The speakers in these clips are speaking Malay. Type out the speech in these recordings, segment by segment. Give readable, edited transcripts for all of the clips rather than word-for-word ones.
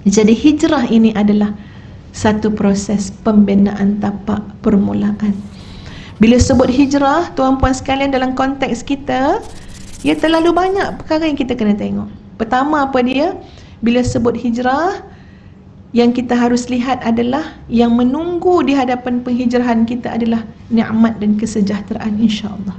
Jadi hijrah ini adalah satu proses pembinaan tapak permulaan. Bila sebut hijrah, tuan-puan sekalian, dalam konteks kita, ya terlalu banyak perkara yang kita kena tengok. Pertama apa dia? Bila sebut hijrah, yang kita harus lihat adalah yang menunggu di hadapan penghijrahan kita adalah nikmat dan kesejahteraan, insya-Allah.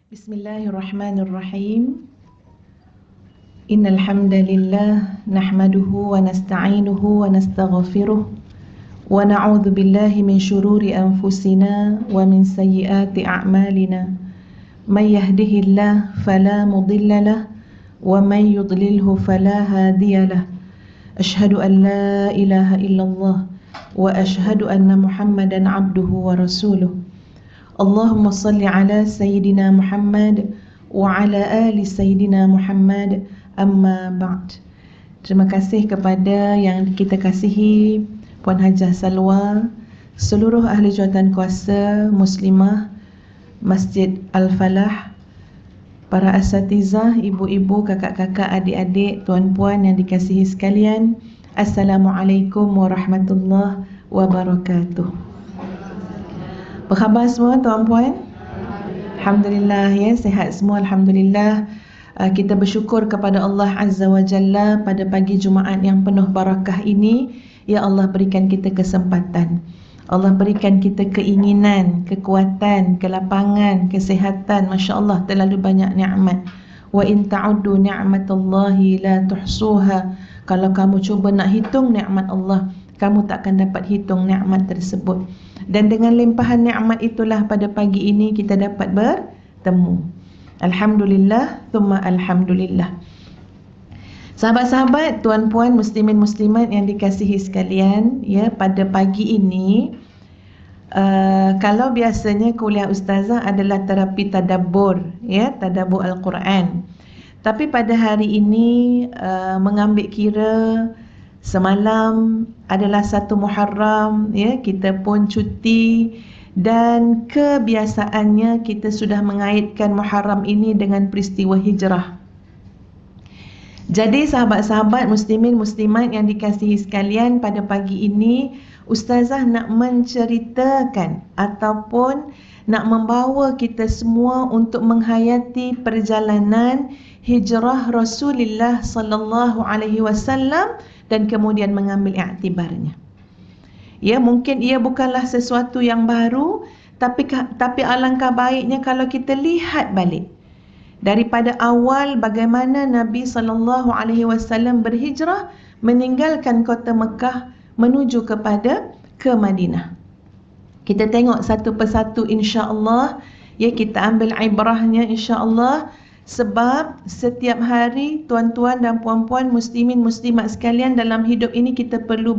Bismillahirrahmanirrahim. Innal hamdalillah nahmaduhu wa nasta'inuhu wa nastaghfiruh wa na'udzu billahi min shururi anfusina wa min sayyiati a'malina. May yahdihillahu fala mudilla lahu wa may yudlilhu fala hadiya lahu. Asyhadu an la ilaha illallah wa asyhadu anna Muhammadan 'abduhu wa rasuluh. Allahumma salli ala Sayyidina Muhammad wa ala ali Sayyidina Muhammad, amma ba'd. Terima kasih kepada yang kita kasihi Puan Hajah Salwa, seluruh ahli jawatan kuasa Muslimah Masjid Al-Falah, para asatizah, ibu-ibu, kakak-kakak, adik-adik, tuan-puan yang dikasihi sekalian. Assalamualaikum warahmatullahi wabarakatuh. Apa khabar semua tuan-puan? Alhamdulillah, ya, sihat semua, alhamdulillah. Kita bersyukur kepada Allah Azza wa Jalla pada pagi Jumaat yang penuh barakah ini. Ya Allah, berikan kita kesempatan, Allah berikan kita keinginan, kekuatan, kelapangan, kesihatan. Masya Allah, terlalu banyak nikmat. Wa in ta'uddu ni'matallahi la tuhsuha. Kalau kamu cuba nak hitung nikmat Allah, kamu tak akan dapat hitung nikmat tersebut. Dan dengan limpahan nikmat itulah pada pagi ini kita dapat bertemu. Alhamdulillah, thumma alhamdulillah. Sahabat-sahabat, tuan-puan, muslimin muslimat yang dikasihi sekalian, ya, pada pagi ini kalau biasanya kuliah ustazah adalah terapi tadabbur, ya, tadabbur Al-Quran. Tapi pada hari ini mengambil kira semalam adalah 1 Muharram, ya, kita pun cuti, dan kebiasaannya kita sudah mengaitkan Muharram ini dengan peristiwa hijrah. Jadi sahabat-sahabat muslimin muslimat yang dikasihi sekalian, pada pagi ini ustazah nak menceritakan ataupun nak membawa kita semua untuk menghayati perjalanan hijrah Rasulullah sallallahu alaihi wasallam dan kemudian mengambil iktibarnya. Ya, mungkin ia bukanlah sesuatu yang baru, tapi alangkah baiknya kalau kita lihat balik daripada awal bagaimana Nabi sallallahu alaihi wasallam berhijrah meninggalkan kota Mekah menuju ke Madinah. Kita tengok satu persatu, insya-Allah, ya, kita ambil ibrahnya, insya-Allah. Sebab setiap hari tuan-tuan dan puan-puan, muslimin muslimat sekalian, dalam hidup ini kita perlu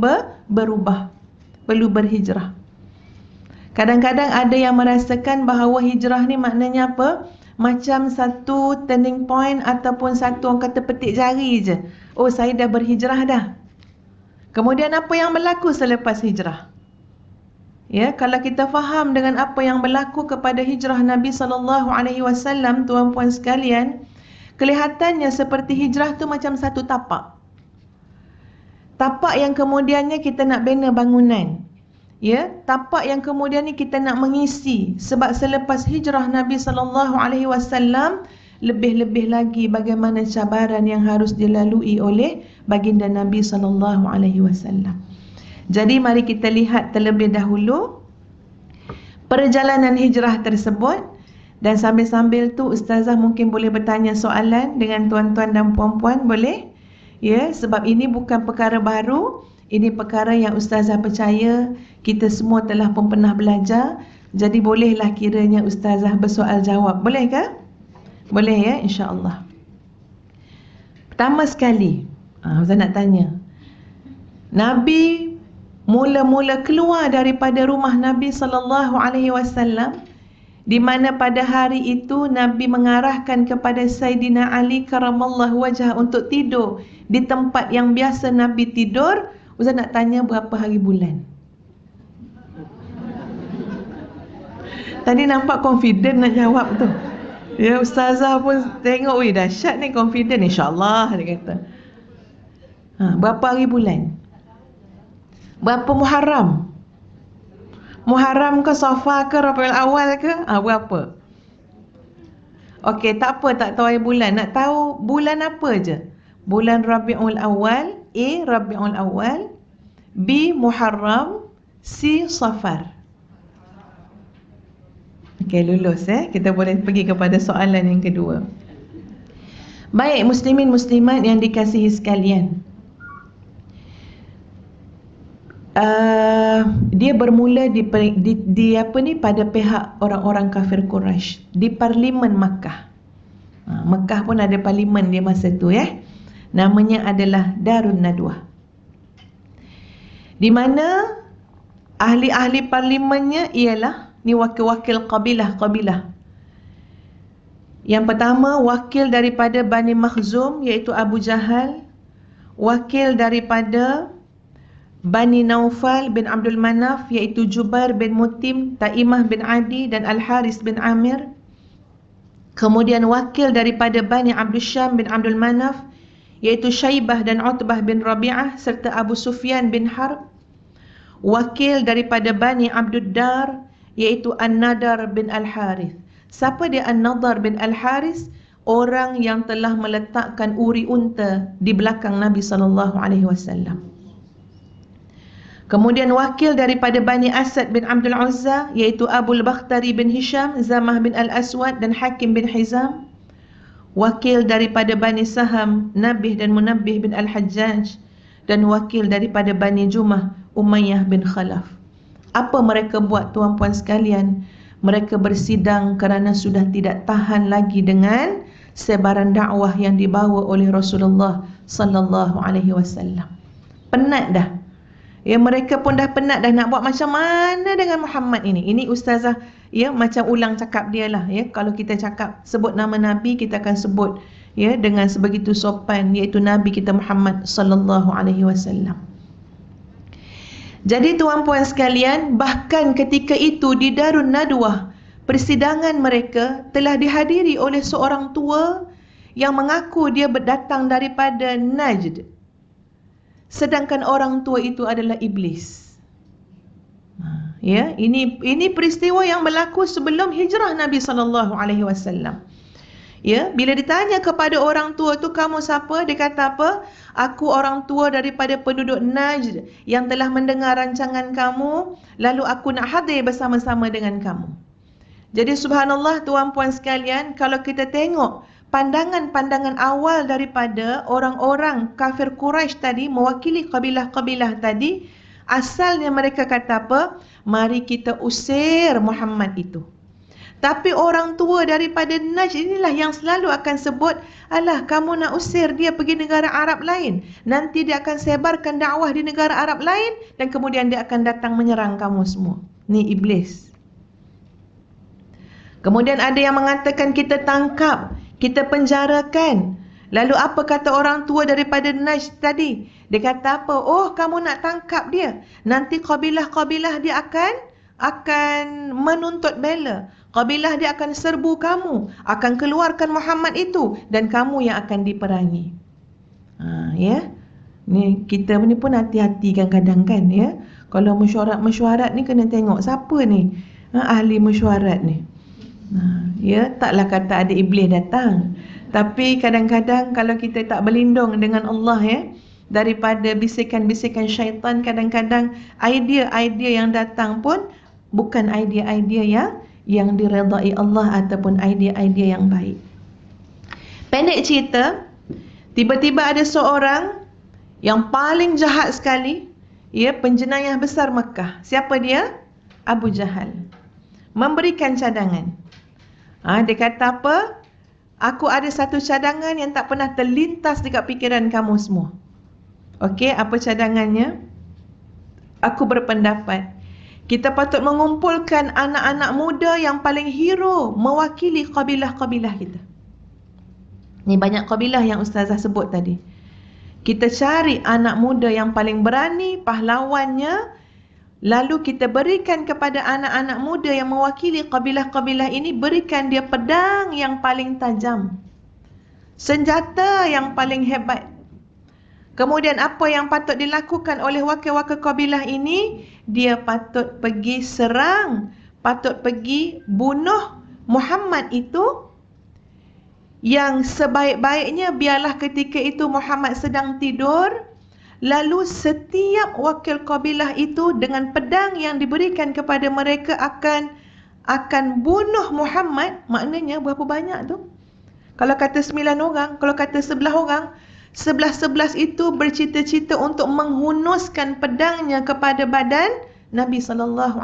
berubah, perlu berhijrah. Kadang-kadang ada yang merasakan bahawa hijrah ni maknanya apa? Macam satu turning point ataupun satu, orang kata, petik jari je. Oh, saya dah berhijrah dah. Kemudian apa yang berlaku selepas hijrah? Ya, kalau kita faham dengan apa yang berlaku kepada hijrah Nabi sallallahu alaihi wasallam, tuan-puan sekalian, kelihatannya seperti hijrah tu macam satu tapak. Tapak yang kemudiannya kita nak bina bangunan. Ya, tapak yang kemudian ni kita nak mengisi, sebab selepas hijrah Nabi sallallahu alaihi wasallam, lebih-lebih lagi bagaimana cabaran yang harus dilalui oleh baginda Nabi sallallahu alaihi wasallam. Jadi mari kita lihat terlebih dahulu perjalanan hijrah tersebut, dan sambil-sambil tu ustazah mungkin boleh bertanya soalan dengan tuan-tuan dan puan-puan, boleh? Ya, sebab ini bukan perkara baru, ini perkara yang ustazah percaya kita semua telah pun pernah belajar. Jadi bolehlah kiranya ustazah bersoal jawab. Boleh ke? Boleh, ya, insya-Allah. Pertama sekali, ustazah nak tanya, Nabi mula-mula keluar daripada rumah Nabi sallallahu alaihi wasallam, di mana pada hari itu Nabi mengarahkan kepada Sayyidina Ali karamallahu wajhah untuk tidur di tempat yang biasa Nabi tidur. Ustaz nak tanya berapa hari bulan? Tadi nampak confident nak jawab tu. Ya, ustazah pun tengok, weh dahsyat ni, confident, insyaAllah dia kata. Berapa hari bulan? Berapa Muharram? Muharram ke Safar ke Rabiul Awal ke? Berapa? Okey, tak apa, tak tahu hari bulan. Nak tahu bulan apa je? Bulan Rabiul Awal, A. Rabiul Awal, B. Muharram, C. Safar. Okey, lulus kita boleh pergi kepada soalan yang kedua. Baik, muslimin muslimat yang dikasihi sekalian. Dia bermula pada pihak orang-orang kafir Quraisy di Parlimen Makkah. Makkah pun ada parlimen dia masa tu Namanya adalah Darun Nadwah. Di mana ahli-ahli parlimennya ialah ni wakil-wakil kabilah-kabilah. Yang pertama, wakil daripada Bani Makhzum iaitu Abu Jahal, wakil daripada Bani Naufal bin Abdul Manaf iaitu Jubair bin Mutim, Taimah bin Adi dan Al-Haris bin Amir. Kemudian wakil daripada Bani Abdul Syam bin Abdul Manaf iaitu Syaibah dan Utbah bin Rabi'ah serta Abu Sufyan bin Harb. Wakil daripada Bani Abdul Dar iaitu An-Nadar bin Al-Harith. Siapa dia An-Nadar bin Al-Harith? Orang yang telah meletakkan uri unta di belakang Nabi SAW. Kemudian wakil daripada Bani Asad bin Abdul Uzza iaitu Abul Bakhtari bin Hisham, Zamah bin Al-Aswad dan Hakim bin Hizam. Wakil daripada Bani Saham, Nabih dan Munabbih bin Al-Hajjaj. Dan wakil daripada Bani Jumah, Umayyah bin Khalaf. Apa mereka buat, tuan-puan sekalian? Mereka bersidang kerana sudah tidak tahan lagi dengan sebaran dakwah yang dibawa oleh Rasulullah sallallahu alaihi wasallam. Penat dah. Mereka pun dah penat dah nak buat macam mana dengan Muhammad ini. Ini ustazah macam ulang cakap dia lah Kalau kita cakap sebut nama Nabi, kita akan sebut dengan sebegitu sopan, iaitu Nabi kita Muhammad sallallahu alaihi wasallam. Jadi tuan-puan sekalian, bahkan ketika itu di Darun Nadwah, persidangan mereka telah dihadiri oleh seorang tua yang mengaku dia berdatang daripada Najd. Sedangkan orang tua itu adalah iblis. Ini peristiwa yang berlaku sebelum hijrah Nabi SAW. Bila ditanya kepada orang tua tu, kamu siapa? Dia kata apa? Aku orang tua daripada penduduk Najd yang telah mendengar rancangan kamu, lalu aku nak hadir bersama-sama dengan kamu. Jadi subhanallah tuan-puan sekalian, kalau kita tengok pandangan-pandangan awal daripada orang-orang kafir Quraisy tadi, mewakili kabilah-kabilah tadi, asalnya mereka kata apa? Mari kita usir Muhammad itu. Tapi orang tua daripada Najd inilah yang selalu akan sebut, alah kamu nak usir dia pergi negara Arab lain, nanti dia akan sebarkan dakwah di negara Arab lain dan kemudian dia akan datang menyerang kamu semua. Ni iblis. Kemudian ada yang mengatakan kita tangkap, kita penjarakan. Lalu apa kata orang tua daripada Najd tadi? Dia kata apa? Oh, kamu nak tangkap dia, nanti kabilah-kabilah dia akan menuntut bela. Kabilah dia akan serbu kamu, akan keluarkan Muhammad itu dan kamu yang akan diperangi. Ni kita ni pun hati-hati kadang-kadang kan Kalau mesyuarat ni kena tengok siapa ni ahli mesyuarat ni. Taklah kata ada iblis datang. Tapi kadang-kadang kalau kita tak berlindung dengan Allah daripada bisikan-bisikan syaitan, kadang-kadang idea-idea yang datang pun bukan idea-idea yang diredai Allah ataupun idea-idea yang baik. Pendek cerita, tiba-tiba ada seorang yang paling jahat sekali, penjenayah besar Mekah. Siapa dia? Abu Jahal. Memberikan cadangan. Dia kata apa? Aku ada satu cadangan yang tak pernah terlintas dekat fikiran kamu semua. Okey, apa cadangannya? Aku berpendapat kita patut mengumpulkan anak-anak muda yang paling hero mewakili kabilah-kabilah kita. Ni banyak kabilah yang ustazah sebut tadi. Kita cari anak muda yang paling berani, pahlawannya, Lalu kita berikan kepada anak-anak muda yang mewakili kabilah-kabilah ini, berikan dia pedang yang paling tajam, senjata yang paling hebat. Kemudian apa yang patut dilakukan oleh wakil-wakil kabilah ini? Dia patut pergi serang, patut pergi bunuh Muhammad itu. Yang sebaik-baiknya biarlah ketika itu Muhammad sedang tidur, lalu setiap wakil kabilah itu dengan pedang yang diberikan kepada mereka akan bunuh Muhammad. Maknanya berapa banyak tu? Kalau kata 9 orang, kalau kata 11 orang, 11 itu bercita-cita untuk menghunuskan pedangnya kepada badan Nabi SAW.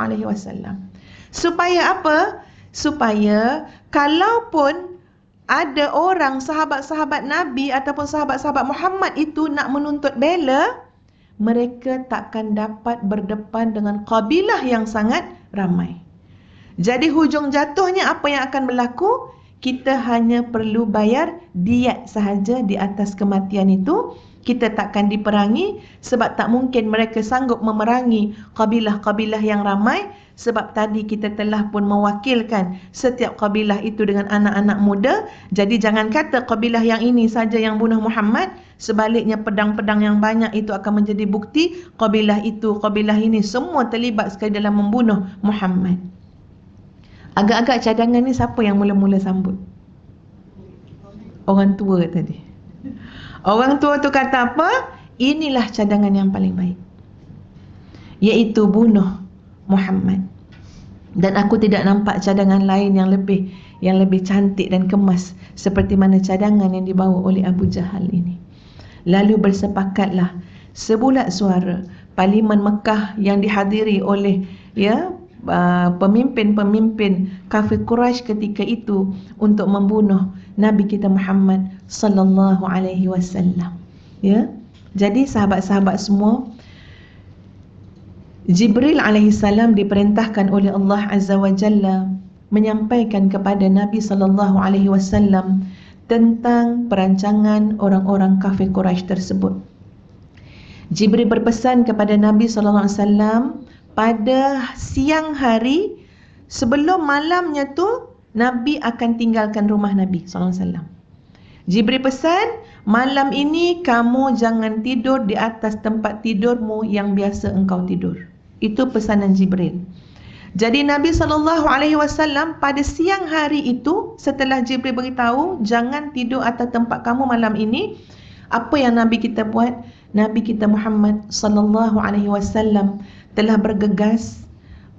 Supaya apa? Supaya kalaupun ada orang sahabat-sahabat Nabi ataupun sahabat-sahabat Muhammad itu nak menuntut bela, mereka takkan dapat berdepan dengan kabilah yang sangat ramai. Jadi hujung jatuhnya apa yang akan berlaku? Kita hanya perlu bayar diat sahaja di atas kematian itu. Kita takkan diperangi sebab tak mungkin mereka sanggup memerangi kabilah-kabilah yang ramai, sebab tadi kita telah pun mewakilkan setiap kabilah itu dengan anak-anak muda. Jadi jangan kata kabilah yang ini saja yang bunuh Muhammad, sebaliknya pedang-pedang yang banyak itu akan menjadi bukti kabilah itu, kabilah ini semua terlibat sekali dalam membunuh Muhammad. Agak-agak cadangan ni siapa yang mula-mula sambut? Orang tua tadi. Orang tua tu kata apa? Inilah cadangan yang paling baik, iaitu bunuh Muhammad. Dan aku tidak nampak cadangan lain yang lebih cantik dan kemas seperti mana cadangan yang dibawa oleh Abu Jahal ini. Lalu bersepakatlah sebulat suara Parlimen Mekah yang dihadiri oleh pemimpin-pemimpin kafir Quraisy ketika itu untuk membunuh Nabi kita Muhammad sallallahu alaihi wasallam. Ya. Jadi sahabat-sahabat semua, Jibril alaihi salam diperintahkan oleh Allah Azza wa Jalla menyampaikan kepada Nabi sallallahu alaihi wasallam tentang perancangan orang-orang kafir Quraisy tersebut. Jibril berpesan kepada Nabi sallallahu alaihi wasallam pada siang hari sebelum malamnya tu Nabi akan tinggalkan rumah Nabi SAW. Jibril pesan, malam ini kamu jangan tidur di atas tempat tidurmu yang biasa engkau tidur. Itu pesanan Jibril. Jadi Nabi SAW pada siang hari itu, setelah Jibril beritahu jangan tidur atas tempat kamu malam ini, apa yang Nabi kita buat? Nabi kita Muhammad SAW telah bergegas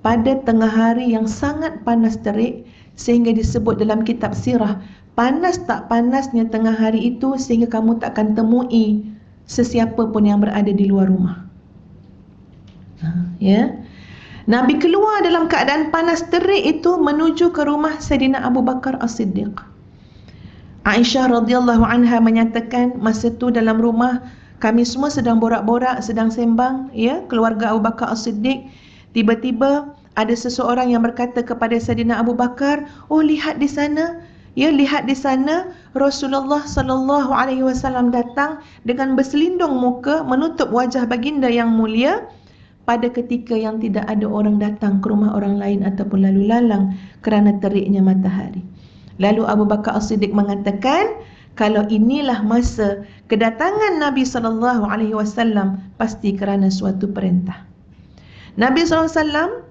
pada tengah hari yang sangat panas terik, sehingga disebut dalam kitab sirah, panas tak panasnya tengah hari itu sehingga kamu takkan temui sesiapa pun yang berada di luar rumah. Ya. Nabi keluar dalam keadaan panas terik itu menuju ke rumah Sayyidina Abu Bakar As-Siddiq. Aisyah radhiyallahu anha menyatakan, masa tu dalam rumah kami semua sedang borak-borak, sedang sembang, ya, keluarga Abu Bakar As-Siddiq. Tiba-tiba ada seseorang yang berkata kepada Sayyidina Abu Bakar, "Oh, lihat di sana, ya, lihat di sana Rasulullah sallallahu alaihi wasallam datang dengan berselindung muka menutup wajah baginda yang mulia pada ketika yang tidak ada orang datang ke rumah orang lain ataupun lalu lalang kerana teriknya matahari." Lalu Abu Bakar As-Siddiq mengatakan, kalau inilah masa kedatangan Nabi sallallahu alaihi wasallam, pasti kerana suatu perintah. Nabi SAW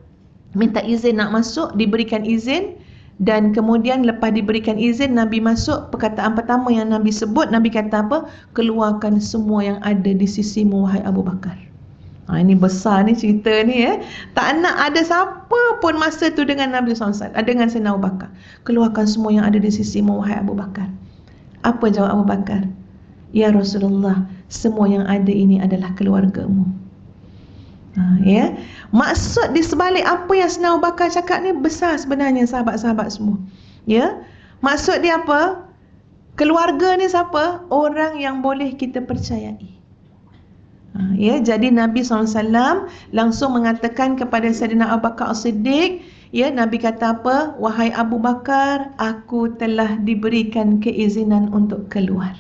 minta izin nak masuk, diberikan izin, dan kemudian lepas diberikan izin Nabi masuk, perkataan pertama yang Nabi sebut, Nabi kata apa? Keluarkan semua yang ada di sisimu wahai Abu Bakar. Ini besar ni cerita ni, ya. Tak nak ada siapa pun masa tu dengan Nabi SAW, dengan Sayyidina Abu Bakar. Keluarkan semua yang ada di sisimu wahai Abu Bakar. Apa jawab Abu Bakar? Ya Rasulullah, semua yang ada ini adalah keluargamu. Ya, maksud di sebalik apa yang Sayyidina Abu Bakar cakap ni besar sebenarnya, sahabat-sahabat semua. Ya, maksud dia apa? Keluarga ni siapa? Orang yang boleh kita percayai. Ya, jadi Nabi SAW langsung mengatakan kepada Sayyidina Abu Bakar As-Siddiq, ya, Nabi kata apa? Wahai Abu Bakar, aku telah diberikan keizinan untuk keluar.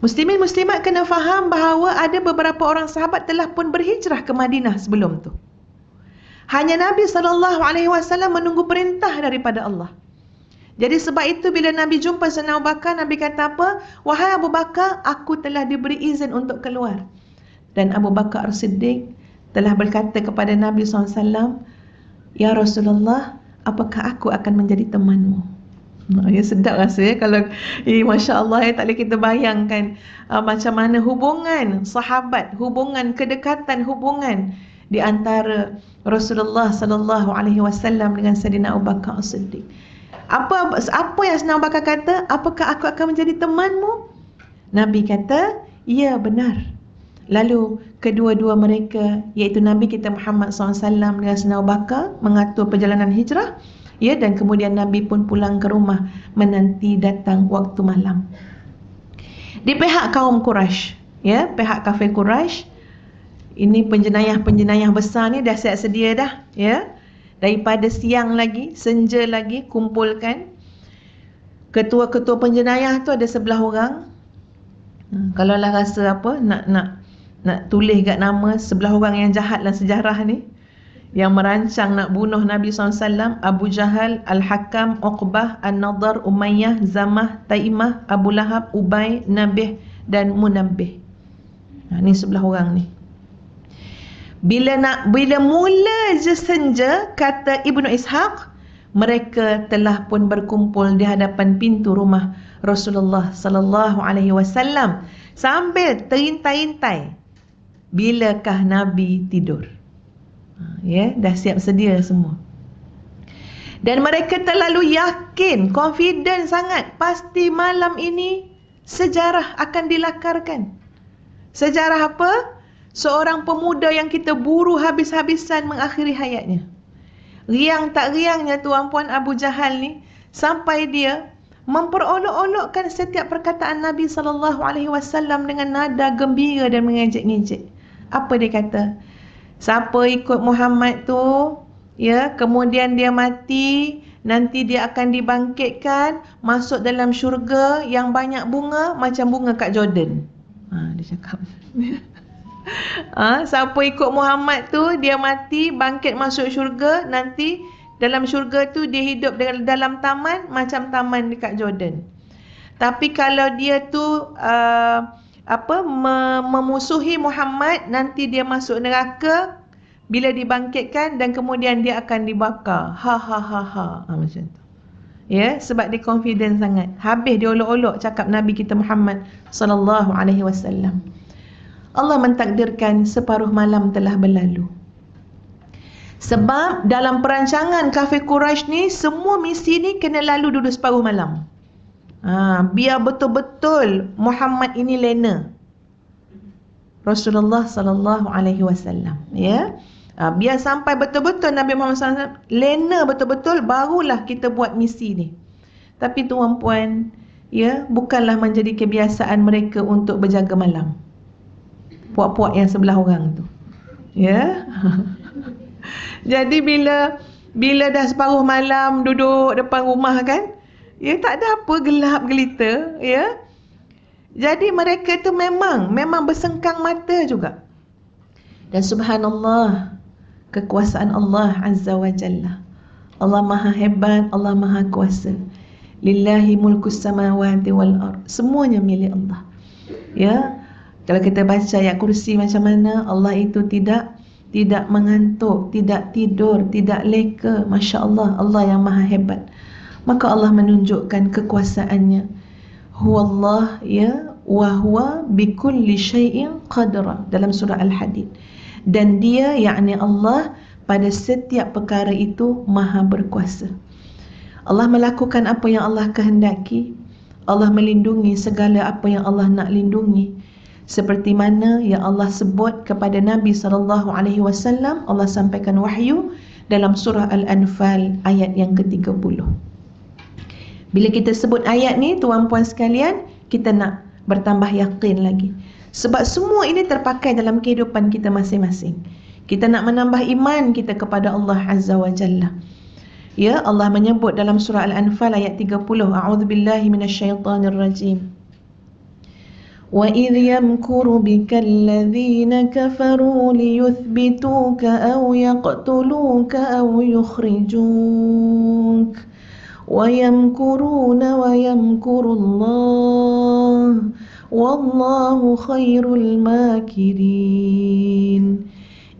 Muslimin muslimat kena faham bahawa ada beberapa orang sahabat telah pun berhijrah ke Madinah sebelum tu. Hanya Nabi SAW menunggu perintah daripada Allah. Jadi sebab itu bila Nabi jumpa Sayyidina Abu Bakar, Nabi kata apa? Wahai Abu Bakar, aku telah diberi izin untuk keluar. Dan Abu Bakar As-Siddiq telah berkata kepada Nabi SAW, Ya Rasulullah, apakah aku akan menjadi temanmu? Ya, sedap rasa kalau Masya Allah, tak boleh kita bayangkan macam mana hubungan sahabat, hubungan kedekatan, hubungan di antara Rasulullah SAW dengan Sayyidina Abu Bakar As-Siddiq. Apa yang Sayyidina Abu Bakar kata? Apakah aku akan menjadi temanmu? Nabi kata, ya benar. Lalu kedua-dua mereka, iaitu Nabi kita Muhammad SAW dengan Sayyidina Abu Bakar, mengatur perjalanan hijrah. Ya, dan kemudian Nabi pun pulang ke rumah menanti datang waktu malam. Di pihak kaum Quraisy, ya, pihak kafir Quraisy, ini penjenayah-penjenayah besar ni dah siap sedia dah, ya. Daripada siang lagi, senja lagi, kumpulkan. Ketua-ketua penjenayah tu ada 11 orang. Kalau lah rasa apa, nak tulis kat nama 11 orang yang jahat dalam sejarah ni, yang merancang nak bunuh Nabi SAW, Abu Jahal, Al-Hakam, Uqbah, An-Nadar, Umayyah, Zamah, Taimah, Abu Lahab, Ubay, Nabih dan Munabbih. Ni 11 orang ni. Bila mula je senja, kata Ibnu Ishaq, mereka telah pun berkumpul di hadapan pintu rumah Rasulullah SAW sambil terintai-intai bilakah Nabi tidur. Ya, dah siap sedia semua. Dan mereka terlalu yakin, confident sangat, pasti malam ini sejarah akan dilakarkan. Sejarah apa? Seorang pemuda yang kita buru habis-habisan mengakhiri hayatnya. Riang tak riangnya tuan-puan Abu Jahal ni, sampai dia memperolok-olokkan setiap perkataan Nabi SAW dengan nada gembira dan mengejek-ngejek. Apa dia kata? Siapa ikut Muhammad tu, ya, kemudian dia mati, nanti dia akan dibangkitkan, masuk dalam syurga yang banyak bunga, macam bunga kat Jordan. Dia cakap. Siapa ikut Muhammad tu, dia mati, bangkit masuk syurga, nanti dalam syurga tu dia hidup dalam taman, macam taman dekat Jordan. Tapi kalau dia tu memusuhi Muhammad, nanti dia masuk neraka bila dibangkitkan dan kemudian dia akan dibakar. Macam tu. Ya, sebab dia confident sangat. Habis dia olok-olok cakap Nabi kita Muhammad SAW. Allah mentakdirkan separuh malam telah berlalu. Sebab dalam perancangan kafir Quraisy ni, semua misi ni kena lalu dulu separuh malam. Biar betul-betul Muhammad ini lena. Rasulullah SAW. Ya. Biar sampai betul-betul Nabi Muhammad SAW lena betul-betul, barulah kita buat misi ni. Tapi tuan-puan, ya, bukanlah menjadi kebiasaan mereka untuk berjaga malam. Puak-puak yang 11 orang tu. Ya. Jadi bila dah separuh malam duduk depan rumah kan, ya, tak ada apa, gelap gelita, ya. Jadi mereka tu memang bersengkang mata juga. Dan subhanallah, kekuasaan Allah Azza wa Jalla. Allah Maha hebat, Allah Maha kuasa. Lillahi mulkus samawati wal ard. Semuanya milik Allah. Ya. Kalau kita baca ayat kursi macam mana, Allah itu tidak mengantuk, tidak tidur, tidak leka. Masya Allah, Allah yang Maha hebat. Maka Allah menunjukkan kekuasaannya. Huwallah, ya, wa huwa bikulli syai'in qadra, dalam surah Al-Hadid. Dan dia, yakni Allah, pada setiap perkara itu Maha berkuasa. Allah melakukan apa yang Allah kehendaki. Allah melindungi segala apa yang Allah nak lindungi. Seperti mana yang Allah sebut kepada Nabi SAW, Allah sampaikan wahyu dalam surah Al-Anfal ayat yang ke-30. Bila kita sebut ayat ni, tuan-puan sekalian, kita nak bertambah yakin lagi. Sebab semua ini terpakai dalam kehidupan kita masing-masing. Kita nak menambah iman kita kepada Allah Azza wa Jalla. Ya, Allah menyebut dalam surah Al-Anfal ayat 30, A'udzubillahi minasyaitanirrajim. وَإِذْ يَمْكُرُ بِكَ الَّذِينَ كَفَرُوا لِيُثْبِتُوكَ أَوْ يَقْتُلُوكَ أَوْ يُخْرِجُوكَ وَيَمْكُرُونَ وَيَمْكُرُ اللَّهُ وَاللَّهُ خَيْرُ الْمَاكِرِينَ.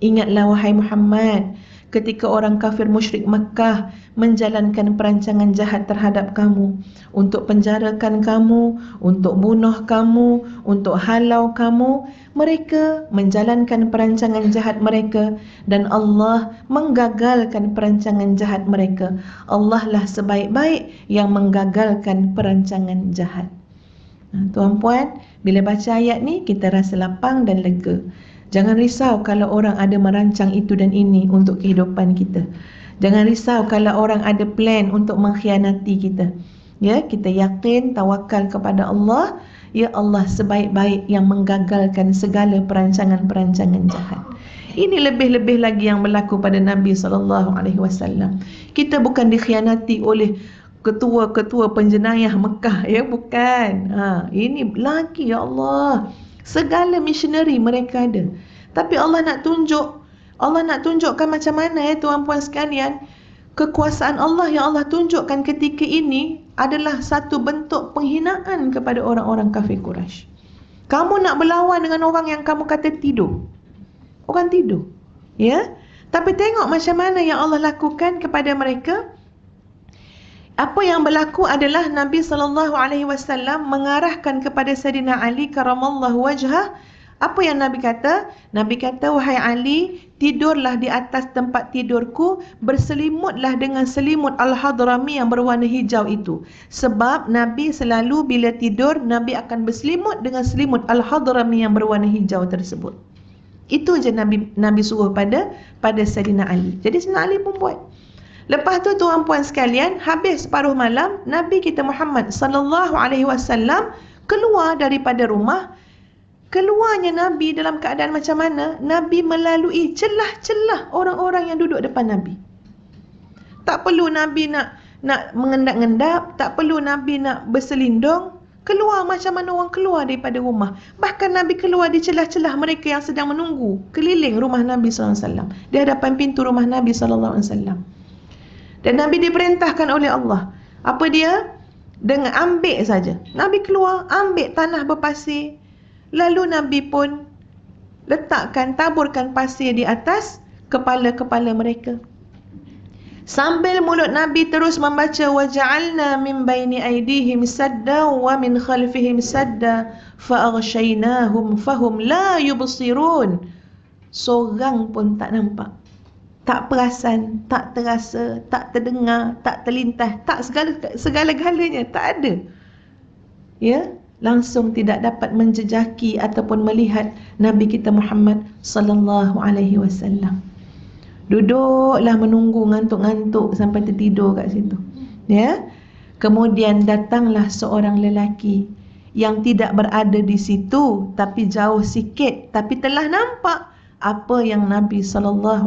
Ingatlah wahai Muhammad, ketika orang kafir musyrik Makkah menjalankan perancangan jahat terhadap kamu, untuk penjarakan kamu, untuk bunuh kamu, untuk halau kamu. Mereka menjalankan perancangan jahat mereka dan Allah menggagalkan perancangan jahat mereka. Allah lah sebaik-baik yang menggagalkan perancangan jahat. Tuan-puan, bila baca ayat ni kita rasa lapang dan lega. Jangan risau kalau orang ada merancang itu dan ini untuk kehidupan kita. Jangan risau kalau orang ada plan untuk mengkhianati kita. Ya, kita yakin, tawakal kepada Allah. Ya Allah sebaik-baik yang menggagalkan segala perancangan-perancangan jahat. Ini lebih-lebih lagi yang berlaku pada Nabi SAW. Kita bukan dikhianati oleh ketua-ketua penjenayah Mekah, ya, bukan. Ini lagi, ya Allah, segala missionary mereka ada. Tapi Allah nak tunjukkan macam mana, ya tuan-puan sekalian, kekuasaan Allah yang Allah tunjukkan ketika ini adalah satu bentuk penghinaan kepada orang-orang kafir Quraisy. Kamu nak berlawan dengan orang yang kamu kata tidur. Orang tidur, ya. Tapi tengok macam mana yang Allah lakukan kepada mereka. Apa yang berlaku adalah Nabi SAW mengarahkan kepada Sayyidina Ali karamallahu wajhah. Apa yang Nabi kata? Nabi kata, wahai Ali, tidurlah di atas tempat tidurku, berselimutlah dengan selimut Al-Hadrami yang berwarna hijau itu. Sebab Nabi selalu bila tidur, Nabi akan berselimut dengan selimut Al-Hadrami yang berwarna hijau tersebut. Itu je Nabi suruh pada Sayyidina Ali. Jadi Sayyidina Ali pun buat. Lepas tu tuan-puan sekalian, habis separuh malam, Nabi kita Muhammad SAW keluar daripada rumah. Keluarnya Nabi dalam keadaan macam mana? Nabi melalui celah-celah orang-orang yang duduk depan Nabi. Tak perlu Nabi nak mengendap-endap, tak perlu Nabi nak berselindung. Keluar macam mana orang keluar daripada rumah. Bahkan Nabi keluar di celah-celah mereka yang sedang menunggu keliling rumah Nabi SAW, di hadapan pintu rumah Nabi SAW. Dan Nabi diperintahkan oleh Allah. Apa dia? Dengan ambil saja. Nabi keluar, ambil tanah berpasir. Lalu Nabi pun taburkan pasir di atas kepala-kepala mereka. Sambil mulut Nabi terus membaca, وَجَعَلْنَا مِنْ بَيْنِ أَيْدِيهِمْ سَدًّا وَمِنْ خَلْفِهِمْ سَدًّا فَأَغْشَيْنَاهُمْ فَهُمْ لَا يُبْصِرُونَ. Seorang pun tak nampak, tak perasan, tak terasa, tak terdengar, tak terlintas, tak segala-galanya, tak ada. Ya, langsung tidak dapat menjejaki ataupun melihat Nabi kita Muhammad sallallahu alaihi wasallam. Duduklah menunggu, ngantuk-ngantuk sampai tertidur kat situ. Ya. Kemudian datanglah seorang lelaki yang tidak berada di situ tapi jauh sikit, tapi telah nampak apa yang Nabi SAW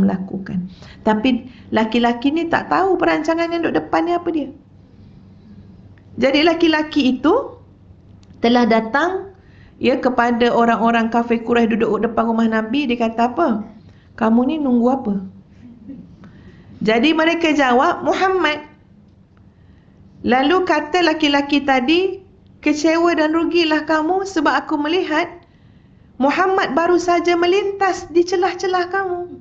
lakukan. Tapi laki-laki ni tak tahu perancangan yang duduk depan ni apa dia. Jadi laki-laki itu telah datang, ya, kepada orang-orang kafir Quraisy duduk depan rumah Nabi. Dia kata apa? Kamu ni nunggu apa? Jadi mereka jawab, Muhammad. Lalu kata laki-laki tadi, kecewa dan rugilah kamu sebab aku melihat Muhammad baru saja melintas di celah-celah kamu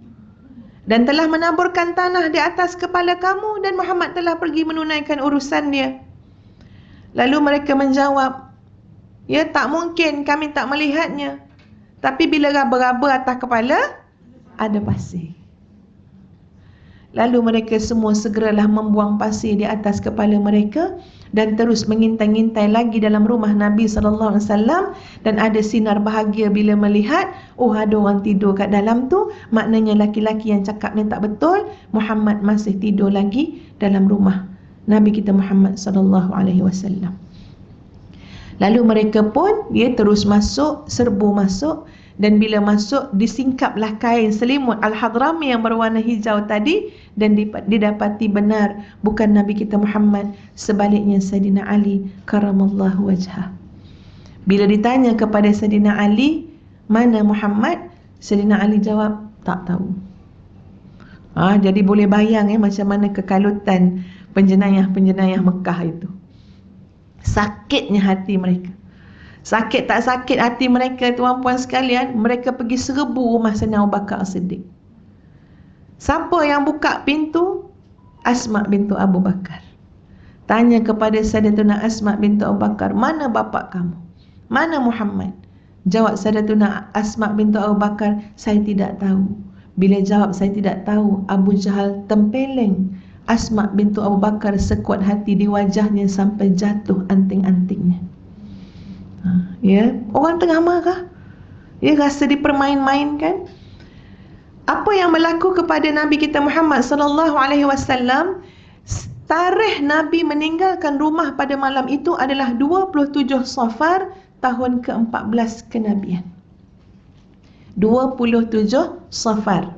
dan telah menaburkan tanah di atas kepala kamu, dan Muhammad telah pergi menunaikan urusan dia. Lalu mereka menjawab, ya, tak mungkin, kami tak melihatnya. Tapi bila raba-raba atas kepala, ada pasir. Lalu mereka semua segeralah membuang pasir di atas kepala mereka dan terus mengintai-ngintai lagi dalam rumah Nabi SAW. Dan ada sinar bahagia bila melihat, oh, ada orang tidur kat dalam tu. Maknanya laki-laki yang cakapnya tak betul, Muhammad masih tidur lagi dalam rumah Nabi kita Muhammad SAW. Lalu mereka pun, dia terus masuk, serbu masuk. Dan bila masuk, disingkaplah kain selimut Al-Hadrami yang berwarna hijau tadi, dan didapati benar bukan Nabi kita Muhammad, sebaliknya Sayyidina Ali karamallahu wajhah. Bila ditanya kepada Sayyidina Ali, mana Muhammad? Sayyidina Ali jawab, tak tahu. Jadi boleh bayang macam mana kekalutan penjenayah-penjenayah Mekah itu. Sakitnya hati mereka. Sakit tak sakit hati mereka, tuan-puan sekalian, mereka pergi serbu rumah Sayyidina Abu Bakar As-Siddiq. Siapa yang buka pintu? Asma bintu Abu Bakar. Tanya kepada Sayyidatuna Asma bintu Abu Bakar, mana bapa kamu? Mana Muhammad? Jawab Sayyidatuna Asma bintu Abu Bakar, saya tidak tahu. Bila jawab saya tidak tahu, Abu Jahal tempeleng Asma bintu Abu Bakar sekuat hati di wajahnya sampai jatuh anting-antingnya. Orang tengah marah, rasa dipermain-mainkan. Apa yang berlaku kepada Nabi kita Muhammad sallallahu alaihi wasallam? Tarikh Nabi meninggalkan rumah pada malam itu adalah 27 Safar tahun ke-14 kenabian. 27 Safar.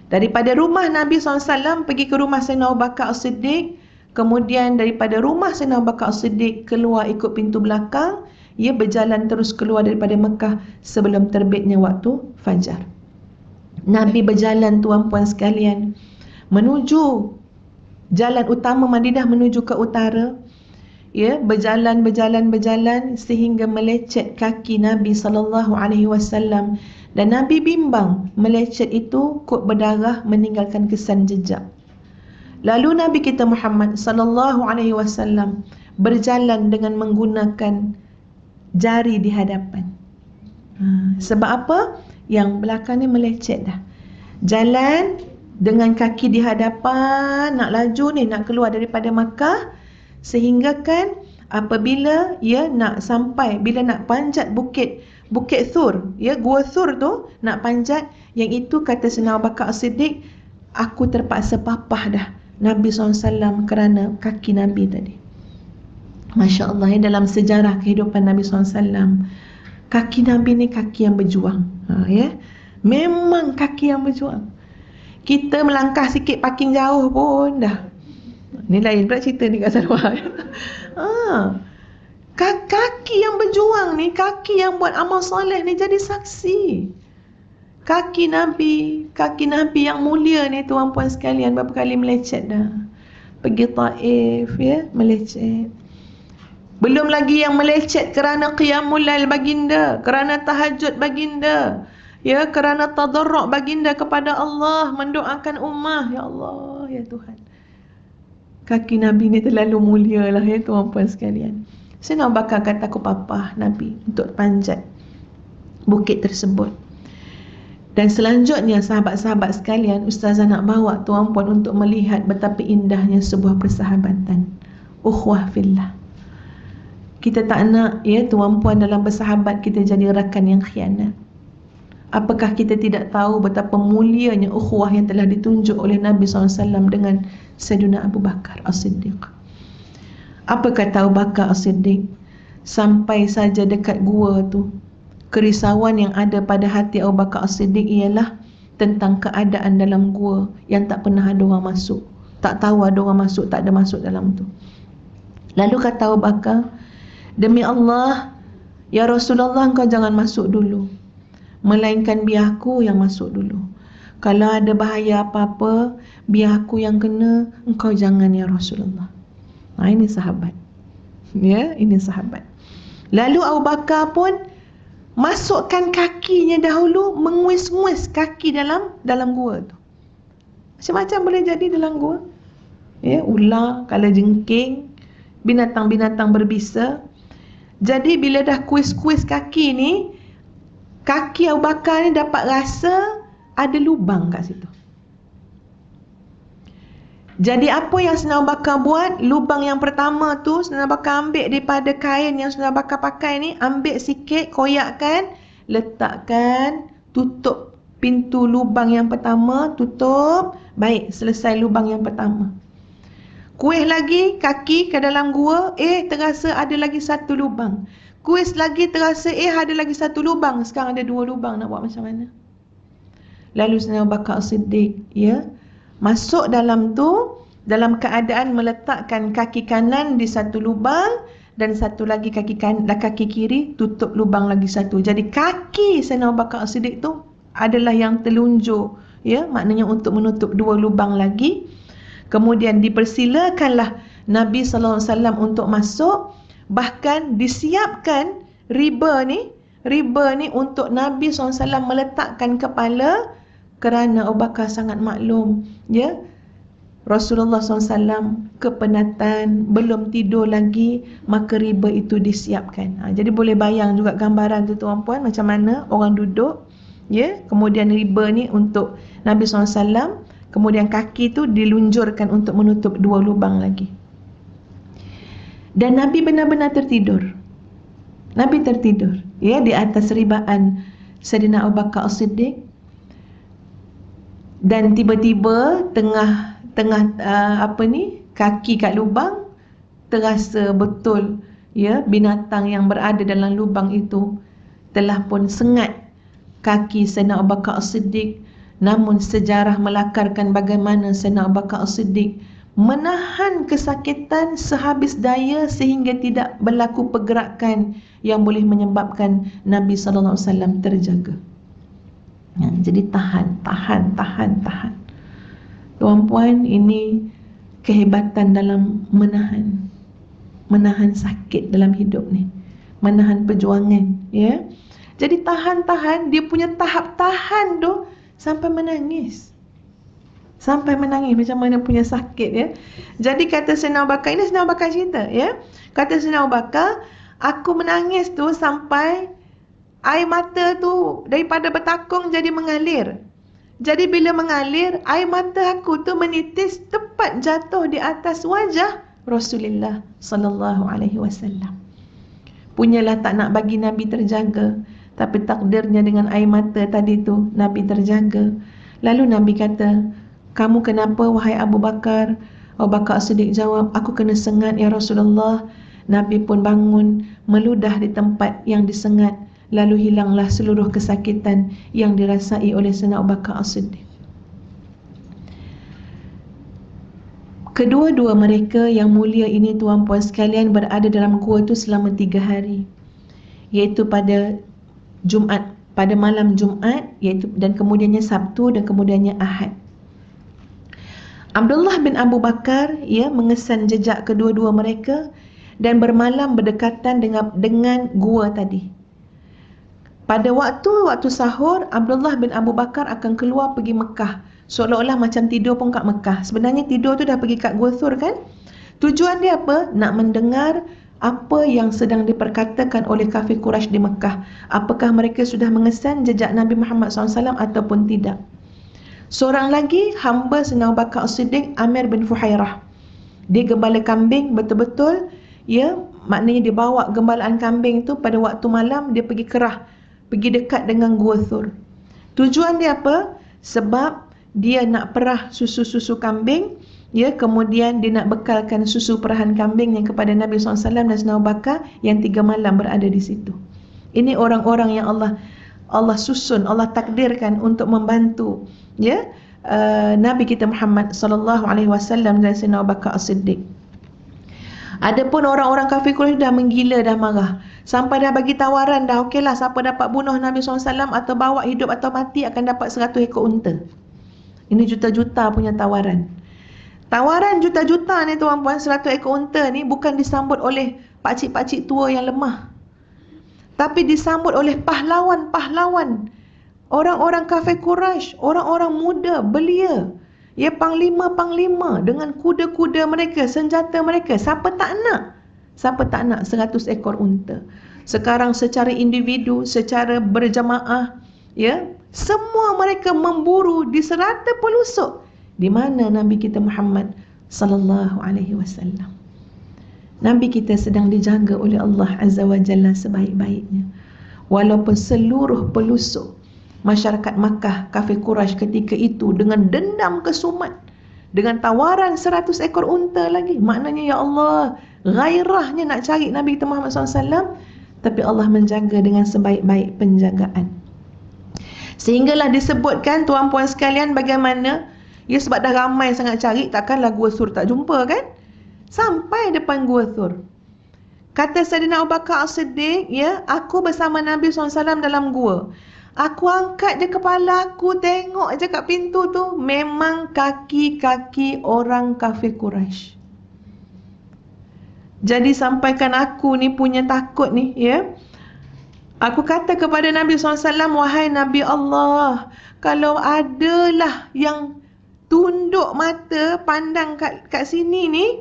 Daripada rumah Nabi SAW pergi ke rumah Sayyidina Abu Bakar As-Siddiq. Kemudian daripada rumah Sayyidina Abu Bakar As-Siddiq keluar ikut pintu belakang. Ia berjalan terus keluar daripada Mekah sebelum terbitnya waktu fajar. Nabi berjalan, tuan-puan sekalian, menuju jalan utama Madinah menuju ke utara. Berjalan sehingga melecet kaki Nabi SAW. Dan Nabi bimbang melecet itu kod berdarah, meninggalkan kesan jejak. Lalu Nabi kita Muhammad SAW berjalan dengan menggunakan jari di hadapan. Sebab apa? Yang belakang ni melecet dah. Jalan dengan kaki di hadapan, nak laju ni, nak keluar daripada Makkah, sehingga kan apabila nak sampai, bila nak panjat bukit Thur, Gua Thur tu nak panjat, yang itu kata Sayyidina Abu Bakar As-Siddiq, aku terpaksa papah dah Nabi SAW kerana kaki Nabi tadi. Masya Allah, dalam sejarah kehidupan Nabi SAW, kaki Nabi ni kaki yang berjuang. Memang kaki yang berjuang. Kita melangkah sikit parking jauh pun dah. Ni lain pula cerita ni kat Sarawak. Kaki yang berjuang ni, kaki yang buat amal soleh ni jadi saksi. Kaki Nabi yang mulia ni, tuan-puan sekalian, berapa kali melecet dah. Pergi Taif, melecet. Belum lagi yang melecet kerana qiyamul lail baginda, kerana tahajud baginda, kerana tadarruk baginda kepada Allah, mendoakan ummah. Ya Allah, ya Tuhan. Kaki Nabi ni terlalu mulia lah, tuan-puan sekalian. Sayyidina Abu Bakar kata, aku papah Nabi untuk panjat bukit tersebut. Dan selanjutnya, sahabat-sahabat sekalian, Ustazah nak bawa tuan-puan untuk melihat betapa indahnya sebuah persahabatan, ukhuwah fillah. Kita tak nak tuan-puan dalam bersahabat kita jadi rakan yang khianat. Apakah kita tidak tahu betapa mulianya ukhuwah yang telah ditunjuk oleh Nabi SAW dengan Sayyidina Abu Bakar As-Siddiq? Apa kata Abu Bakar As-Siddiq? Sampai saja dekat gua tu, kerisauan yang ada pada hati Abu Bakar As-Siddiq ialah tentang keadaan dalam gua yang tak pernah ada orang masuk. Tak tahu ada orang masuk, tak ada masuk dalam tu. Lalu kata Abu Bakar, demi Allah, ya Rasulullah, engkau jangan masuk dulu, melainkan biar aku yang masuk dulu. Kalau ada bahaya apa-apa, biar aku yang kena, engkau jangan ya Rasulullah. Ini sahabat. Ini sahabat. Lalu Abu Bakar pun masukkan kakinya dahulu, menguis-nguis kaki dalam gua tu. Macam-macam boleh jadi dalam gua. Ular, kalajengking, binatang-binatang berbisa. Jadi bila dah kuis-kuis kaki ni, kaki Abu Bakar ni dapat rasa ada lubang kat situ. Jadi apa yang Sayyidina Abu Bakar buat? Lubang yang pertama tu Sayyidina Abu Bakar ambil daripada kain yang Sayyidina Abu Bakar pakai ni, ambil sikit, koyakkan, letakkan, tutup pintu lubang yang pertama, tutup. Baik, selesai lubang yang pertama. Kuih lagi kaki ke dalam gua, terasa ada lagi satu lubang. Kuis lagi terasa, ada lagi satu lubang. Sekarang ada 2 lubang, nak buat macam mana? Lalu Sayyidina Abu Bakar As-Siddiq, masuk dalam tu, dalam keadaan meletakkan kaki kanan di satu lubang dan satu lagi kaki kiri tutup lubang lagi satu. Jadi kaki Sayyidina Abu Bakar As-Siddiq tu adalah yang telunjuk, ya, maknanya untuk menutup 2 lubang lagi. Kemudian dipersilakanlah Nabi sallallahu alaihi wasallam untuk masuk, bahkan disiapkan riba ni untuk Nabi SAW meletakkan kepala, kerana Abu Bakar sangat maklum, ya, Rasulullah SAW kepenatan, belum tidur lagi, maka riba itu disiapkan. Jadi boleh bayang juga gambaran tu tuan-puan, macam mana orang duduk, ya, kemudian riba ni untuk Nabi SAW, kemudian kaki tu dilunjurkan untuk menutup 2 lubang lagi. Dan Nabi benar-benar tertidur. Nabi tertidur, ya, di atas ribaan Sayyidina Abu Bakar As-Siddiq. Dan tiba-tiba tengah kaki kat lubang, terasa betul, ya, binatang yang berada dalam lubang itu telah pun sengat kaki Sayyidina Abu Bakar As-Siddiq. Namun sejarah melakarkan bagaimana Sayyidina Abu Bakar As-Siddiq menahan kesakitan sehabis daya sehingga tidak berlaku pergerakan yang boleh menyebabkan Nabi sallallahu alaihi wasallam terjaga. Jadi tahan. Tuan-puan, ini kehebatan dalam menahan sakit dalam hidup ni, menahan perjuangan, ya. Jadi tahan, dia punya tahap tahan tu sampai menangis macam mana punya sakit, ya. Jadi kata Sayyidina Abu Bakar, ini Sayyidina Abu Bakar cerita, ya. Kata Sayyidina Abu Bakar, aku menangis tu sampai air mata tu daripada bertakung jadi mengalir. Jadi bila mengalir, air mata aku tu menitis tepat jatuh di atas wajah Rasulullah sallallahu alaihi wasallam. Punyalah tak nak bagi Nabi terjaga, tapi takdirnya dengan air mata tadi tu Nabi terjaga. Lalu Nabi kata, kamu kenapa wahai Abu Bakar? Abu Bakar As-Siddiq jawab, aku kena sengat ya Rasulullah. Nabi pun bangun, meludah di tempat yang disengat. Lalu hilanglah seluruh kesakitan yang dirasai oleh Sayyidina Abu Bakar As-Siddiq. Kedua-dua mereka yang mulia ini tuan-puan sekalian berada dalam gua itu selama 3 hari, iaitu pada Jumaat, pada malam Jumaat, iaitu, dan kemudiannya Sabtu, dan kemudiannya Ahad. Abdullah bin Abu Bakar, ya, mengesan jejak kedua-dua mereka dan bermalam berdekatan dengan gua tadi. Pada waktu sahur, Abdullah bin Abu Bakar akan keluar pergi Mekah, seolah-olah macam tidur pun kat Mekah. Sebenarnya tidur tu dah pergi kat Gua Thur, kan? Tujuan dia apa? Nak mendengar apa yang sedang diperkatakan oleh kafir Quraisy di Mekah. Apakah mereka sudah mengesan jejak Nabi Muhammad SAW ataupun tidak. Seorang lagi hamba Sayyidina Abu Bakar As-Siddiq, Amir bin Fuhairah. Dia gembala kambing betul-betul, ya, maknanya dia bawa gembalaan kambing tu pada waktu malam, dia pergi kerah, pergi dekat dengan Gua Thur. Tujuan dia apa? Sebab dia nak perah susu-susu kambing, ya, kemudian dia nak bekalkan susu perahan kambing yang kepada Nabi SAW dan Sayyidina Abu Bakar yang 3 malam berada di situ. Ini orang-orang yang Allah susun, Allah takdirkan untuk membantu, ya, Nabi kita Muhammad sallallahu alaihi wasallam dan Sayyidina Abu Bakar As-Siddiq. Adapun orang-orang kafir Quraisy dah menggila, dah marah, sampai dah bagi tawaran dah, okeylah, siapa dapat bunuh Nabi SAW atau bawa hidup atau mati akan dapat 100 ekor unta. Ini juta-juta punya tawaran. Tawaran juta-juta ni tuan-puan, 100 ekor unta ni bukan disambut oleh pakcik-pakcik tua yang lemah, tapi disambut oleh pahlawan-pahlawan, orang-orang kafir Quraisy, orang-orang muda, belia, ya, panglima-panglima dengan kuda-kuda mereka, senjata mereka. Siapa tak nak 100 ekor unta. Sekarang secara individu, secara berjamaah, ya, semua mereka memburu di serata pelusuk di mana Nabi kita Muhammad sallallahu alaihi wasallam. Nabi kita sedang dijaga oleh Allah Azza wa Jalla sebaik-baiknya. Walaupun seluruh pelusuk masyarakat Makkah, kafir Quraisy ketika itu dengan dendam kesumat, dengan tawaran 100 ekor unta lagi, maknanya ya Allah, gairahnya nak cari Nabi kita Muhammad SAW, tapi Allah menjaga dengan sebaik-baik penjagaan. Sehinggalah disebutkan tuan-puan sekalian bagaimana, ya, sebab dah ramai sangat cari, takkanlah Gua Thur tak jumpa, kan? Sampai depan Gua Thur. Kata Saidina Abu Bakar As-Siddiq, ya, aku bersama Nabi SAW dalam gua. Aku angkat je kepala aku, tengok je kat pintu tu, memang kaki-kaki orang kafir Quraisy. Jadi sampaikan aku ni punya takut ni, ya. Aku kata kepada Nabi SAW, wahai Nabi Allah, kalau adalah yang tunduk mata pandang kat sini ni,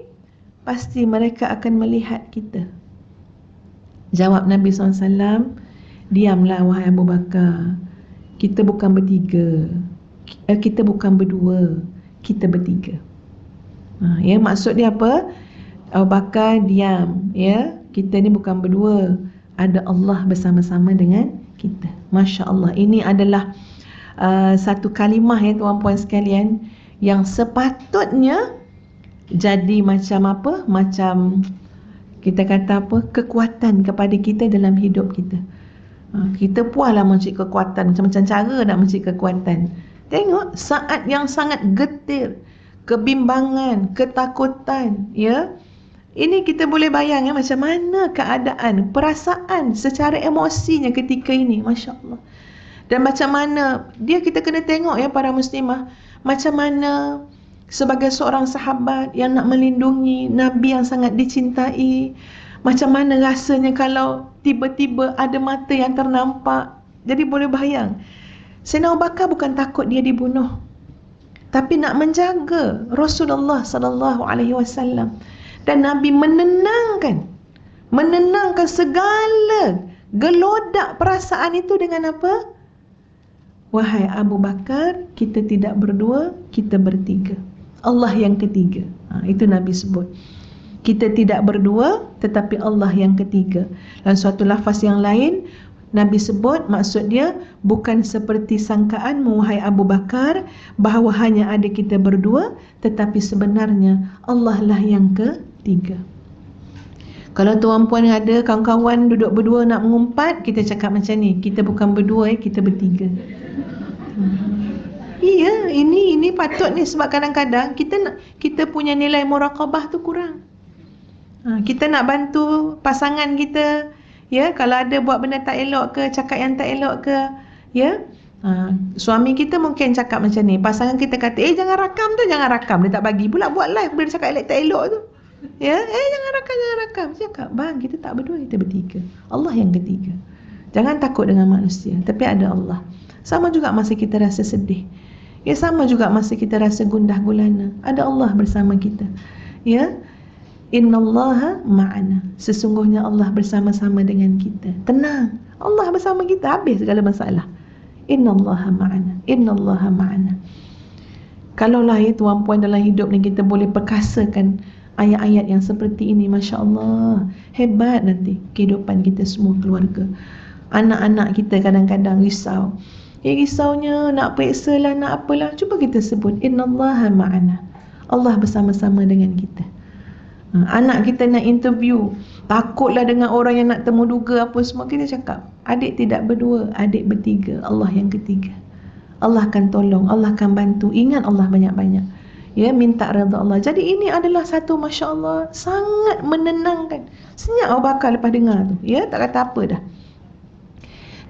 pasti mereka akan melihat kita. Jawab Nabi SAW, diamlah wahai Abu Bakar. Kita bukan bertiga. Kita bukan berdua. Kita bertiga. Ya, maksud dia apa? Abu Bakar diam. Ya, kita ni bukan berdua. Ada Allah bersama-sama dengan kita. Masya Allah. Ini adalah satu kalimah ya tuan-puan sekalian, yang sepatutnya jadi macam apa? Macam kita kata apa? Kekuatan kepada kita dalam hidup kita. Kita puaslah mencari kekuatan, macam-macam cara nak mencari kekuatan. Tengok saat yang sangat getir, kebimbangan, ketakutan, ya. Ini kita boleh bayang ya macam mana keadaan, perasaan secara emosinya ketika ini, masya-Allah. Dan macam mana dia, kita kena tengok ya para muslimah, macam mana sebagai seorang sahabat yang nak melindungi Nabi yang sangat dicintai, macam mana rasanya kalau tiba-tiba ada mata yang ternampak. Jadi boleh bayang, Sayyidina Abu Bakar bukan takut dia dibunuh, tapi nak menjaga Rasulullah SAW. Dan Nabi menenangkan segala gelodak perasaan itu dengan apa? Wahai Abu Bakar, kita tidak berdua, kita bertiga. Allah yang ketiga. Itu Nabi sebut. Kita tidak berdua, tetapi Allah yang ketiga. Dan suatu lafaz yang lain, Nabi sebut, maksud dia, bukan seperti sangkaanmu wahai Abu Bakar, bahawa hanya ada kita berdua, tetapi sebenarnya Allah lah yang ketiga. Kalau tuan-puan ada kawan-kawan duduk berdua nak mengumpat, kita cakap macam ni, kita bukan berdua, kita bertiga. Iya, ini patut ni, sebab kadang-kadang kita punya nilai muraqabah tu kurang. Kita nak bantu pasangan kita, ya, kalau ada buat benda tak elok ke, cakap yang tak elok ke, ya. Suami kita mungkin cakap macam ni, pasangan kita kata, jangan rakam tu, jangan rakam. Dia tak bagi pula buat live bila cakap elok tak elok tu. Ya, jangan rakam. Cakap, bang, kita tak berdua, kita bertiga. Allah yang ketiga. Jangan takut dengan manusia, tapi ada Allah. Sama juga masa kita rasa sedih. Ya, sama juga masa kita rasa gundah gulana, ada Allah bersama kita. Ya, innallaha ma'ana. Sesungguhnya Allah bersama-sama dengan kita. Tenang, Allah bersama kita, habis segala masalah. Innallaha ma'ana. Innallaha ma'ana. Kalaulah ya tuan-puan dalam hidup ni kita boleh perkasakan ayat-ayat yang seperti ini, masya-Allah, hebat nanti kehidupan kita semua keluarga. Anak-anak kita kadang-kadang risau. Risaunya nak periksa lah, nak apalah. Cuba kita sebut innallaha ma'ana. Allah bersama-sama dengan kita. Anak kita nak interview, takutlah dengan orang yang nak temu duga apa semua, kita cakap, adik tidak berdua, adik bertiga, Allah yang ketiga. Allah akan tolong, Allah akan bantu. Ingat Allah banyak-banyak. Ya, minta redha Allah. Jadi ini adalah satu, masya-Allah, sangat menenangkan. Senyap Abu Bakar lepas dengar tu. Ya, tak kata apa dah.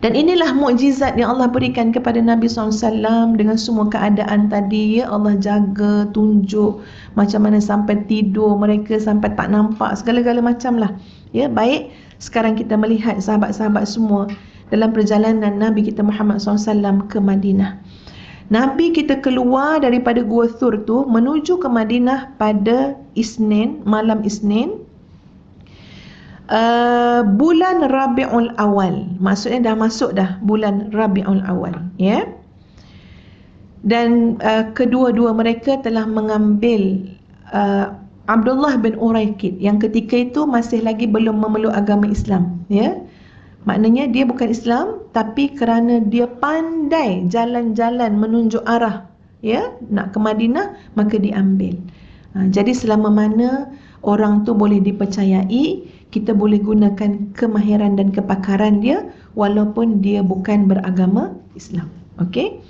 Dan inilah mukjizat yang Allah berikan kepada Nabi SAW dengan semua keadaan tadi. Ya, Allah jaga, tunjuk macam mana sampai tidur mereka, sampai tak nampak, segala-gala macam lah. Ya, baik, sekarang kita melihat sahabat-sahabat semua dalam perjalanan Nabi kita Muhammad SAW ke Madinah. Nabi kita keluar daripada Gua Thur tu menuju ke Madinah pada Isnin, malam Isnin, bulan Rabiul Awal. Maksudnya dah masuk dah bulan Rabiul Awal, ya. Dan kedua-dua mereka telah mengambil Abdullah bin Uraikid yang ketika itu masih lagi belum memeluk agama Islam, ya. Maknanya dia bukan Islam, tapi kerana dia pandai jalan-jalan menunjuk arah, ya, nak ke Madinah, maka diambil. Jadi selama mana orang tu boleh dipercayai, kita boleh gunakan kemahiran dan kepakaran dia walaupun dia bukan beragama Islam. Okey.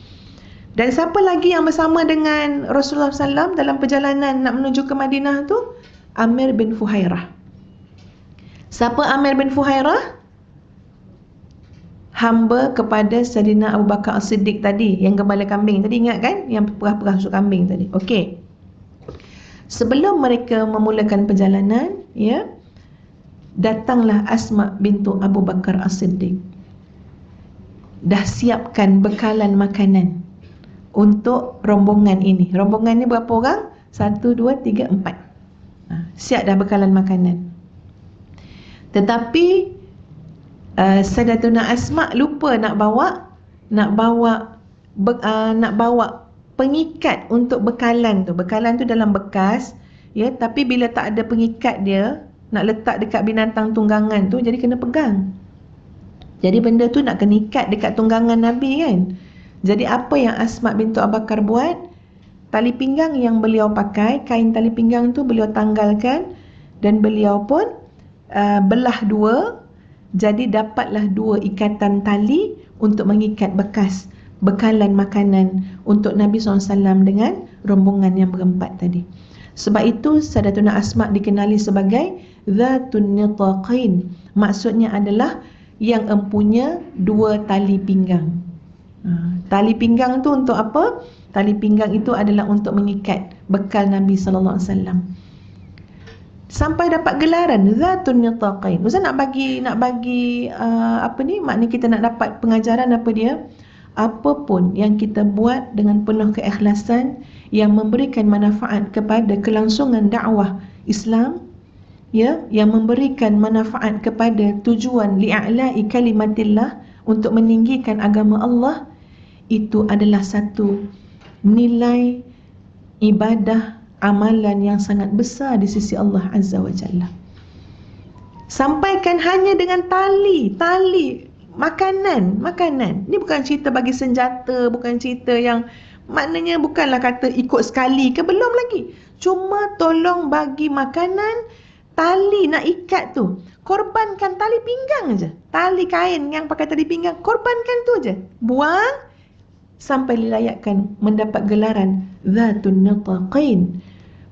Dan siapa lagi yang bersama dengan Rasulullah SAW dalam perjalanan nak menuju ke Madinah tu? Amir bin Fuhairah. Siapa Amir bin Fuhairah? Hamba kepada Sayyidina Abu Bakar As-Siddiq tadi, yang gembala kambing tadi, ingat kan? Yang perah-perah susu kambing tadi. Okey. Sebelum mereka memulakan perjalanan, ya, datanglah Asma bintu Abu Bakar As-Siddiq. Dah siapkan bekalan makanan untuk rombongan ini. Rombongan ni berapa orang? 1, 2, 3, 4. Siap dah bekalan makanan. Tetapi Sayyidatuna Asma lupa nak bawa pengikat untuk bekalan tu. Bekalan tu dalam bekas, ya, tapi bila tak ada pengikat dia, nak letak dekat binatang tunggangan tu, jadi kena pegang. Jadi benda tu nak kena ikat dekat tunggangan Nabi kan. Jadi apa yang Asma bintu Abu Bakar buat? Tali pinggang yang beliau pakai, kain tali pinggang tu beliau tanggalkan, dan beliau pun belah dua. Jadi dapatlah 2 ikatan tali untuk mengikat bekas bekalan makanan untuk Nabi SAW dengan rombongan yang berempat tadi. Sebab itu Sayyidatuna Asma dikenali sebagai Zatun Nitaqain. Maksudnya adalah yang empunya 2 tali pinggang. Tali pinggang tu untuk apa? Tali pinggang itu adalah untuk mengikat bekal Nabi SAW. Sampai dapat gelaran Zatun Nitaqain. Ustaz nak bagi makna kita nak dapat pengajaran apa dia? Apapun yang kita buat dengan penuh keikhlasan yang memberikan manfaat kepada kelangsungan dakwah Islam, ya, yang memberikan manfaat kepada tujuan li'a'la'i kalimatillah, untuk meninggikan agama Allah, itu adalah satu nilai ibadah, amalan yang sangat besar di sisi Allah Azza wa Jalla. Sampaikan hanya dengan tali makanan. Ni bukan cerita bagi senjata, bukan cerita yang maknanya bukanlah kata ikut sekali ke, belum lagi. Cuma tolong bagi makanan, tali nak ikat tu, korbankan tali pinggang aja. Tali kain yang pakai tali pinggang, korbankan tu aja. Buang sampai dilayakkan mendapat gelaran Zatun Nitaqain,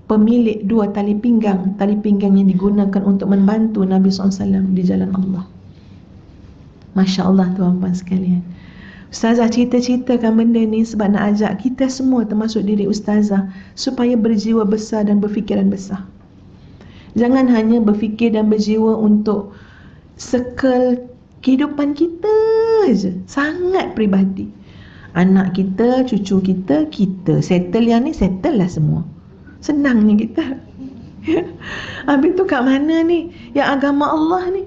pemilik 2 tali pinggang yang digunakan untuk membantu Nabi SAW di jalan Allah. Masya Allah tuan-tuan sekalian. Ustazah ceritakan benda ni sebab nak ajak kita semua, termasuk diri Ustazah, supaya berjiwa besar dan berfikiran besar. Jangan hanya berfikir dan berjiwa untuk circle kehidupan kita je, sangat peribadi. Anak kita, cucu kita settle yang ni, settle lah semua. Senangnya kita. Habis tu kat mana ni? Yang agama Allah ni.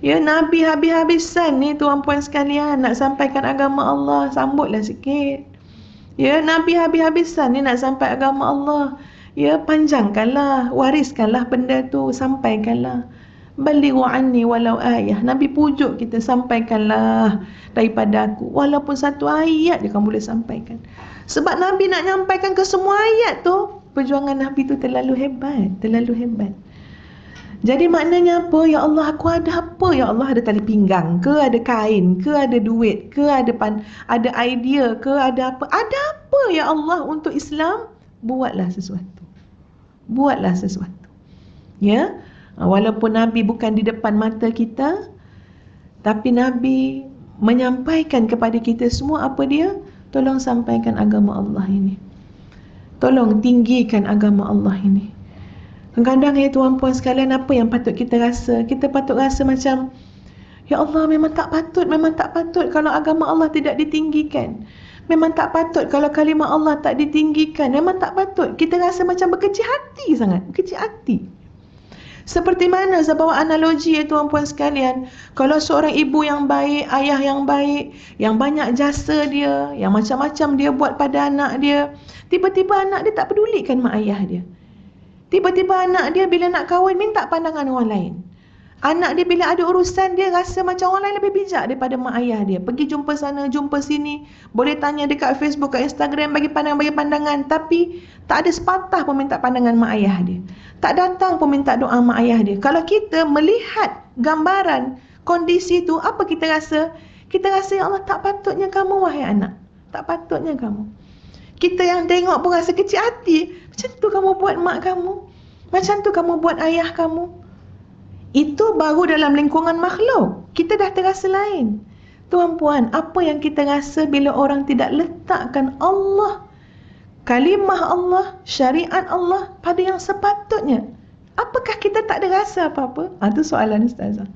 Ya, Nabi habis-habisan ni tuan-puan sekalian nak sampaikan agama Allah, sambutlah sikit. Ya, Nabi habis-habisan ni nak sampai agama Allah. Ya, panjangkanlah, wariskanlah benda tu, sampaikanlah. Balighu anni walau ayah. Nabi pujuk kita, sampaikanlah daripada aku, walaupun 1 ayat je kamu boleh sampaikan. Sebab Nabi nak nyampaikan ke semua ayat tu, perjuangan Nabi tu terlalu hebat. Jadi maknanya apa? Ya Allah, aku ada apa? Ya Allah, ada tali pinggang ke, ada kain ke, ada duit ke, ada idea ke, ada apa? Ada apa ya Allah untuk Islam? Buatlah sesuatu. Ya, walaupun Nabi bukan di depan mata kita, tapi Nabi menyampaikan kepada kita semua apa dia? Tolong sampaikan agama Allah ini. Tolong tinggikan agama Allah ini. Kadang-kadang ya tuan-puan sekalian, apa yang patut kita rasa? Kita patut rasa macam, ya Allah, memang tak patut kalau agama Allah tidak ditinggikan. Memang tak patut kalau kalimah Allah tak ditinggikan. Memang tak patut. Kita rasa macam berkecil hati sangat. Berkecil hati. Seperti mana saya bawa analogi ya tuan-puan sekalian. Kalau seorang ibu yang baik, ayah yang baik, yang banyak jasa dia, yang macam-macam dia buat pada anak dia, tiba-tiba anak dia tak pedulikan mak ayah dia. Tiba-tiba anak dia bila nak kahwin minta pandangan orang lain. Anak dia bila ada urusan, dia rasa macam orang lain lebih bijak daripada mak ayah dia. Pergi jumpa sana, jumpa sini, boleh tanya dekat Facebook, kat Instagram, bagi pandangan, tapi tak ada sepatah pun minta pandangan mak ayah dia. Tak datang pun minta doa mak ayah dia. Kalau kita melihat gambaran kondisi tu, apa kita rasa? Kita rasa, ya Allah, tak patutnya kamu wahai anak. Tak patutnya kamu. Kita yang tengok pun rasa kecil hati. Macam tu kamu buat mak kamu, macam tu kamu buat ayah kamu. Itu baru dalam lingkungan makhluk. Kita dah terasa lain. Tuan-puan, apa yang kita rasa bila orang tidak letakkan Allah, kalimah Allah, syariat Allah pada yang sepatutnya? Apakah kita tak ada rasa apa-apa? Itu soalan Ustazah.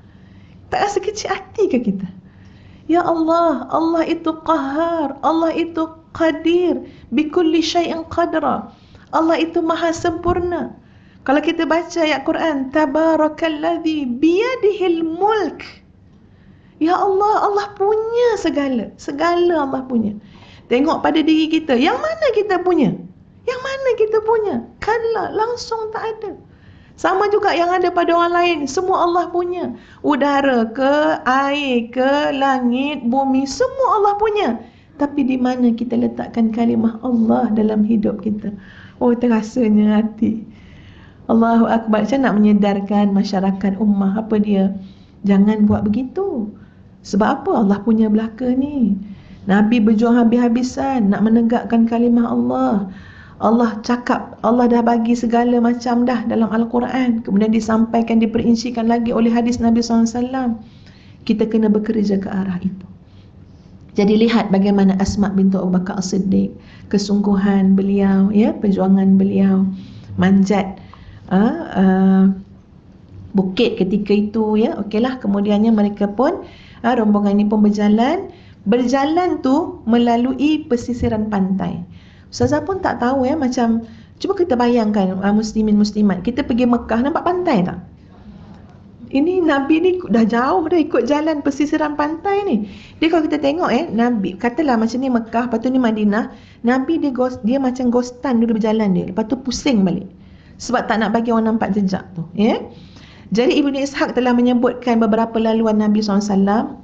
Tak rasa kecil hati ke kita? Ya Allah, Allah itu qahar, Allah itu qadir, bikulli syai'in qadra. Allah itu maha sempurna. Kalau kita baca ayat Quran, tabarakalladzi biyadihil mulk. Ya Allah, Allah punya segala. Segala Allah punya. Tengok pada diri kita, yang mana kita punya? Yang mana kita punya? Kala, langsung tak ada. Sama juga yang ada pada orang lain, semua Allah punya. Udara ke, air ke, langit, bumi, semua Allah punya. Tapi di mana kita letakkan kalimah Allah dalam hidup kita? Oh, terasanya hati. Allahu Akbar. Saya nak menyedarkan masyarakat ummah, apa dia? Jangan buat begitu. Sebab apa? Allah punya belaka ni. Nabi berjuang habis-habisan nak menegakkan kalimah Allah. Allah cakap, Allah dah bagi segala macam dah dalam Al-Quran. Kemudian disampaikan, diperincikan lagi oleh hadis Nabi SAW. Kita kena bekerja ke arah itu. Jadi lihat bagaimana Asma bintu Abu Bakar As-Siddiq, kesungguhan beliau, ya, perjuangan beliau, manjat bukit ketika itu, ya. Okeylah, kemudiannya mereka pun rombongan ini pun berjalan tu melalui pesisiran pantai. Ustazah pun tak tahu, ya, macam cuba kita bayangkan muslimin muslimat, kita pergi Mekah, nampak pantai tak? Ini Nabi ni dah jauh dah ikut jalan pesisiran pantai ni. Dia kalau kita tengok, Nabi katalah macam ni Mekah, lepas tu ni Madinah, Nabi dia macam ghostan dulu berjalan dia, lepas tu pusing balik sebab tak nak bagi orang nampak jejak tu, ya. Jadi Ibnu Ishaq telah menyebutkan beberapa laluan Nabi SAW,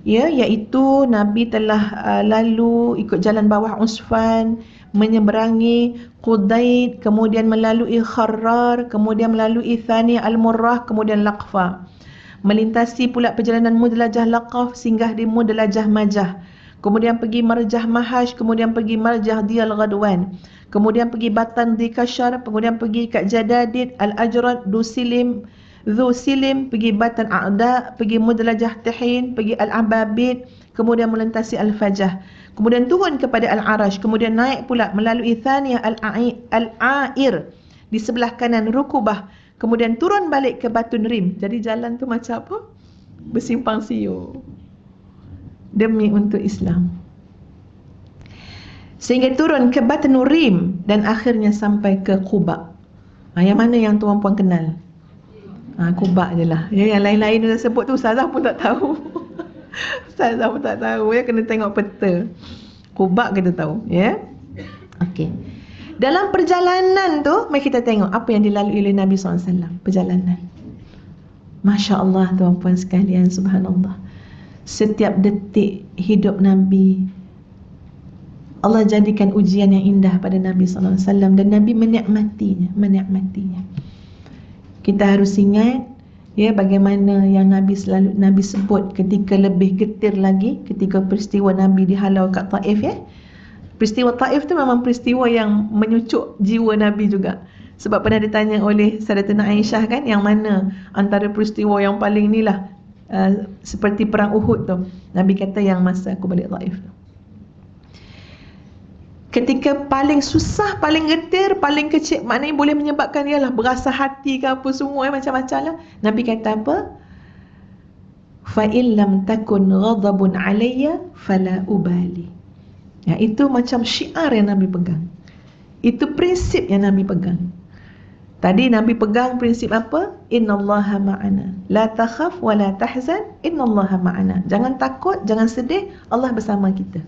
ya, iaitu Nabi telah lalu ikut jalan bawah Usfan, menyeberangi Qudaid, kemudian melalui Kharrar, kemudian melalui Thani Al-Murrah, kemudian Laqfa. Melintasi pula perjalanan Mudlajah Laqaf, singgah di Mudlajah Majah. Kemudian pergi Marjah Mahash, kemudian pergi Marjah Diyal Ghadwan. Kemudian pergi Batan di Kashar, kemudian pergi kat Jadadid, Al-Ajrad, Dhu Silim, pergi Batan A'da, pergi Mudlajah Tihin, pergi Al-Ababid, kemudian melintasi Al-Fajah. Kemudian turun kepada Al-Arash, kemudian naik pula melalui Thaniyah Al-A'ir di sebelah kanan Rukubah, kemudian turun balik ke Batu Rim. Jadi jalan tu macam apa? Bersimpang siur demi untuk Islam. Sehingga turun ke Batu Rim dan akhirnya sampai ke Quba. Yang mana yang tuan-puan kenal? Quba je lah. Ya, yang lain-lain dah sebut tu Ustazah pun tak tahu. Ustazah pun tak tahu, ya, kena tengok peta. Quba kita tahu, ya. Okey. Dalam perjalanan tu, mari kita tengok apa yang dilalui oleh Nabi SAW. Perjalanan. Masya Allah, tuan-puan sekalian, subhanallah. Setiap detik hidup Nabi, Allah jadikan ujian yang indah pada Nabi SAW, dan Nabi menikmatinya. Kita harus ingat, ya, bagaimana yang Nabi sebut ketika lebih getir lagi ketika peristiwa Nabi dihalau kat Taif, ya. Peristiwa Taif tu memang peristiwa yang menyucuk jiwa Nabi juga. Sebab pernah ditanya oleh Sayyidatina Aisyah kan, yang mana antara peristiwa yang paling inilah seperti perang Uhud tu. Nabi kata yang masa aku balik Taif tu. Ketika paling susah, paling getir, paling kecil, maknanya boleh menyebabkan ialah berasa hati ke apa semua, macam-macam lah. Nabi kata apa? Fa in lam takun ghadabun alayya fala ubali. Ya, itu macam syiar yang Nabi pegang. Itu prinsip yang Nabi pegang. Tadi Nabi pegang prinsip apa? Innallaha ma'ana. La takhaf wa la tahzan, innallaha ma'ana. Jangan takut, jangan sedih, Allah bersama kita.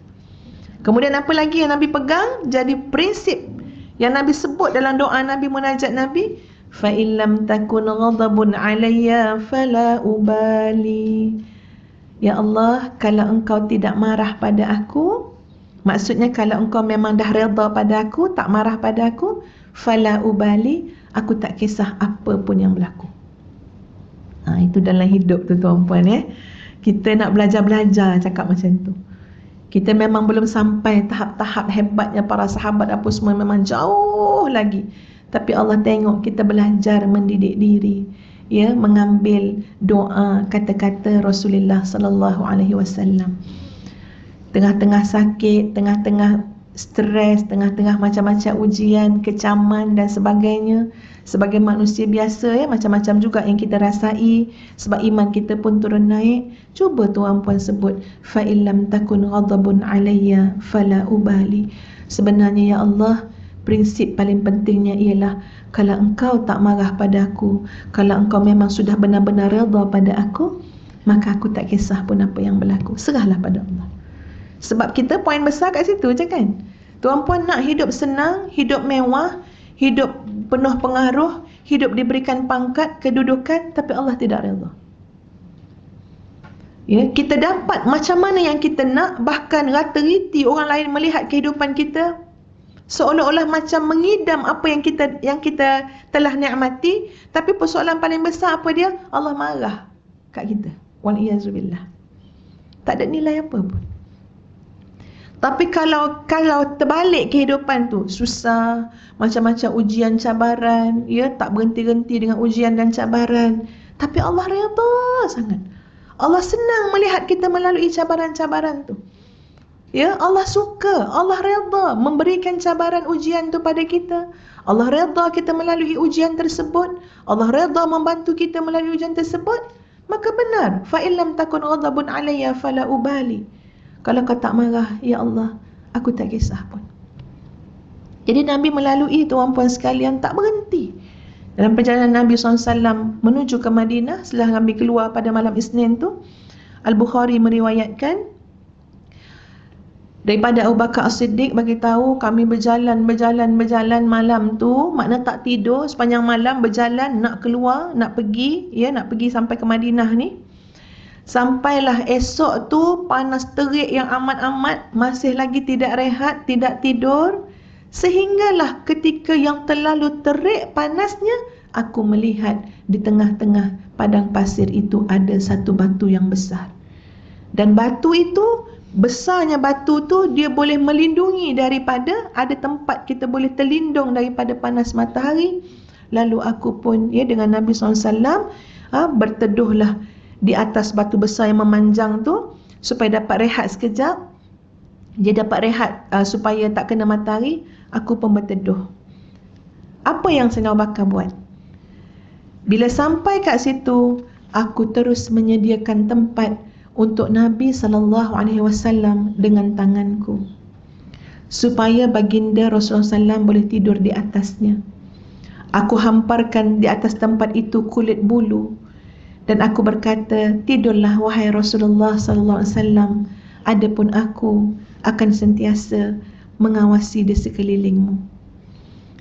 Kemudian apa lagi yang Nabi pegang? Jadi prinsip yang Nabi sebut dalam doa Nabi, munajat Nabi, fa in lam takun ghadabun alayya fala ubali. Ya Allah, kalau engkau tidak marah pada aku, maksudnya kalau engkau memang dah redha pada aku, tak marah pada aku, fala ubali, aku tak kisah apa pun yang berlaku. Itu dalam hidup tu, tuan-puan, ya. Kita nak belajar-belajar cakap macam tu. Kita memang belum sampai tahap-tahap hebatnya para sahabat apa semua, memang jauh lagi. Tapi Allah tengok kita belajar mendidik diri, ya, mengambil doa kata-kata Rasulullah sallallahu alaihi wasallam. Tengah-tengah sakit, tengah-tengah stres, tengah-tengah macam-macam ujian, kecaman dan sebagainya, sebagai manusia biasa, ya, macam-macam juga yang kita rasai, sebab iman kita pun turun naik. Cuba tuan puan sebut, fa illam takun ghadabun alayya fala ubali. Sebenarnya ya Allah, prinsip paling pentingnya ialah kalau engkau tak marah pada aku, kalau engkau memang sudah benar-benar redha pada aku, maka aku tak kisah pun apa yang berlaku. Serahlah pada Allah. Sebab kita poin besar kat situ je kan. Tuan puan nak hidup senang, hidup mewah, hidup penuh pengaruh, hidup diberikan pangkat, kedudukan, tapi Allah tidak redha. Ya, kita dapat macam mana yang kita nak, bahkan rata-riti orang lain melihat kehidupan kita seolah-olah macam mengidam apa yang kita telah nikmati, tapi persoalan paling besar apa dia? Allah marah kat kita. Wal-iyazubillah. Tak ada nilai apa pun. Tapi kalau terbalik kehidupan tu, susah, macam-macam ujian cabaran, ya, tak berhenti-henti dengan ujian dan cabaran, tapi Allah redha sangat. Allah senang melihat kita melalui cabaran-cabaran tu. Ya, Allah suka, Allah redha memberikan cabaran ujian tu pada kita. Allah redha kita melalui ujian tersebut. Allah redha membantu kita melalui ujian tersebut. Maka benar, fa illam takun ghadabun alayya fala ubali. Kalau kau tak marah, ya Allah, aku tak kisah pun. Jadi Nabi melalui, tuan puan sekalian, tak berhenti. Dalam perjalanan Nabi SAW menuju ke Madinah, setelah Nabi keluar pada malam Isnin tu, Al-Bukhari meriwayatkan daripada Abu Bakar As-Siddiq bagi tahu, kami berjalan malam tu, makna tak tidur sepanjang malam, berjalan nak keluar, nak pergi sampai ke Madinah ni. Sampailah esok tu panas terik yang amat-amat, masih lagi tidak rehat, tidak tidur, sehinggalah ketika yang terlalu terik panasnya, aku melihat di tengah-tengah padang pasir itu ada satu batu yang besar. Dan batu itu, besarnya batu tu, dia boleh melindungi daripada, ada tempat kita boleh terlindung daripada panas matahari. Lalu aku pun, ya, dengan Nabi SAW, berteduhlah di atas batu besar yang memanjang tu, supaya dapat rehat sekejap. Dia dapat rehat supaya tak kena matahari. Aku pun berteduh. Apa yang Sayyidina Abu Bakar buat? Bila sampai kat situ, aku terus menyediakan tempat untuk Nabi SAW dengan tanganku, supaya baginda Rasulullah SAW boleh tidur di atasnya. Aku hamparkan di atas tempat itu kulit bulu, dan aku berkata, tidurlah wahai Rasulullah SAW, adapun aku akan sentiasa mengawasi di sekelilingmu.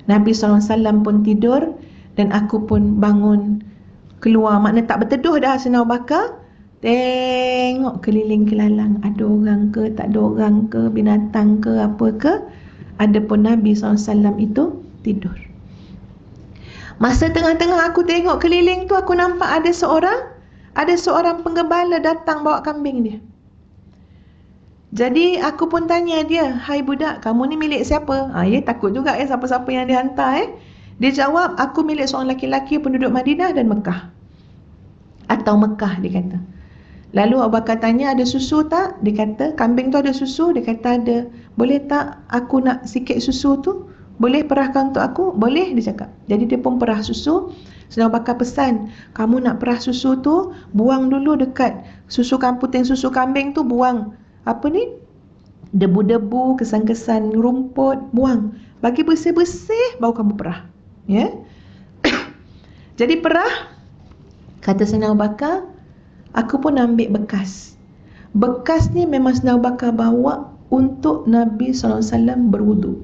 Nabi SAW pun tidur, dan aku pun bangun keluar, makna tak berteduh dah. Sayyidina Abu Bakar tengok keliling kelalang, ada orang ke, tak ada orang ke, binatang ke, apa ke. Adapun Nabi SAW itu tidur. Masa tengah-tengah aku tengok keliling tu, aku nampak ada seorang penggembala datang bawa kambing dia. Jadi aku pun tanya dia, hai budak, kamu ni milik siapa? Ya, takut juga siapa-siapa yang dihantar. Dia jawab, aku milik seorang lelaki penduduk Madinah dan Mekah. Atau Mekah, dia kata. Lalu Abu Bakar tanya, ada susu tak? Dia kata, kambing tu ada susu? Dia kata ada. Boleh tak aku nak sikit susu tu? Boleh perahkan untuk aku? Boleh, dia cakap. Jadi dia pun perah susu. Sayyidina Abu Bakar pesan, kamu nak perah susu tu, buang dulu dekat puting susu kambing tu, buang debu-debu, kesan-kesan rumput, buang. Bagi bersih-bersih, baru kamu perah. Ya. Jadi perah, kata Sayyidina Abu Bakar, aku pun ambil bekas. Bekas ni memang Sayyidina Abu Bakar bawa untuk Nabi SAW berwudu.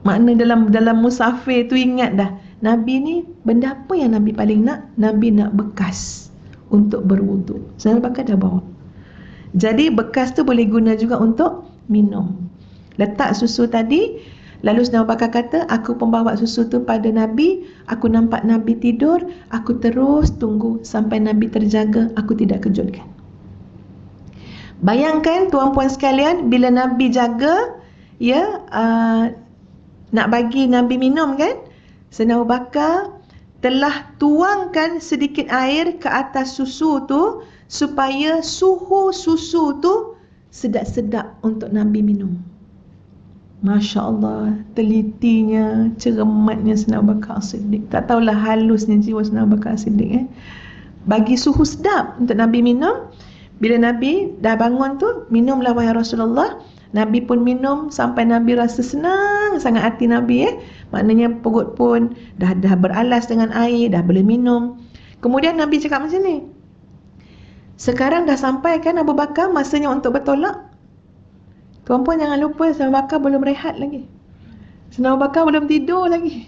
Makna dalam musafir tu ingat dah, Nabi ni benda apa yang Nabi paling nak? Nabi nak bekas untuk berwudu. Sayyidina Abu Bakar dah bawa. Jadi bekas tu boleh guna juga untuk minum. Letak susu tadi, lalu Sayyidina Abu Bakar kata, aku pembawa susu tu pada Nabi. Aku nampak Nabi tidur, aku terus tunggu sampai Nabi terjaga, aku tidak kejutkan. Bayangkan tuan puan sekalian, bila Nabi jaga, ya, nak bagi Nabi minum kan, Sayyidina Abu Bakar telah tuangkan sedikit air ke atas susu tu supaya suhu susu tu sedap-sedap untuk Nabi minum. Masya Allah, telitinya, cermatnya Sayyidina Abu Bakar As-Siddiq. Tak tahulah halusnya jiwa Sayyidina Abu Bakar As-Siddiq. Bagi suhu sedap untuk Nabi minum. Bila Nabi dah bangun tu, minumlah wahai Rasulullah. Nabi pun minum sampai Nabi rasa senang sangat hati Nabi. Maknanya perut pun dah beralas dengan air, dah boleh minum. Kemudian Nabi cakap macam ni, sekarang dah sampai kan Abu Bakar masanya untuk bertolak? Tuan-puan jangan lupa Sayyidina Abu Bakar belum rehat lagi. Sayyidina Abu Bakar belum tidur lagi.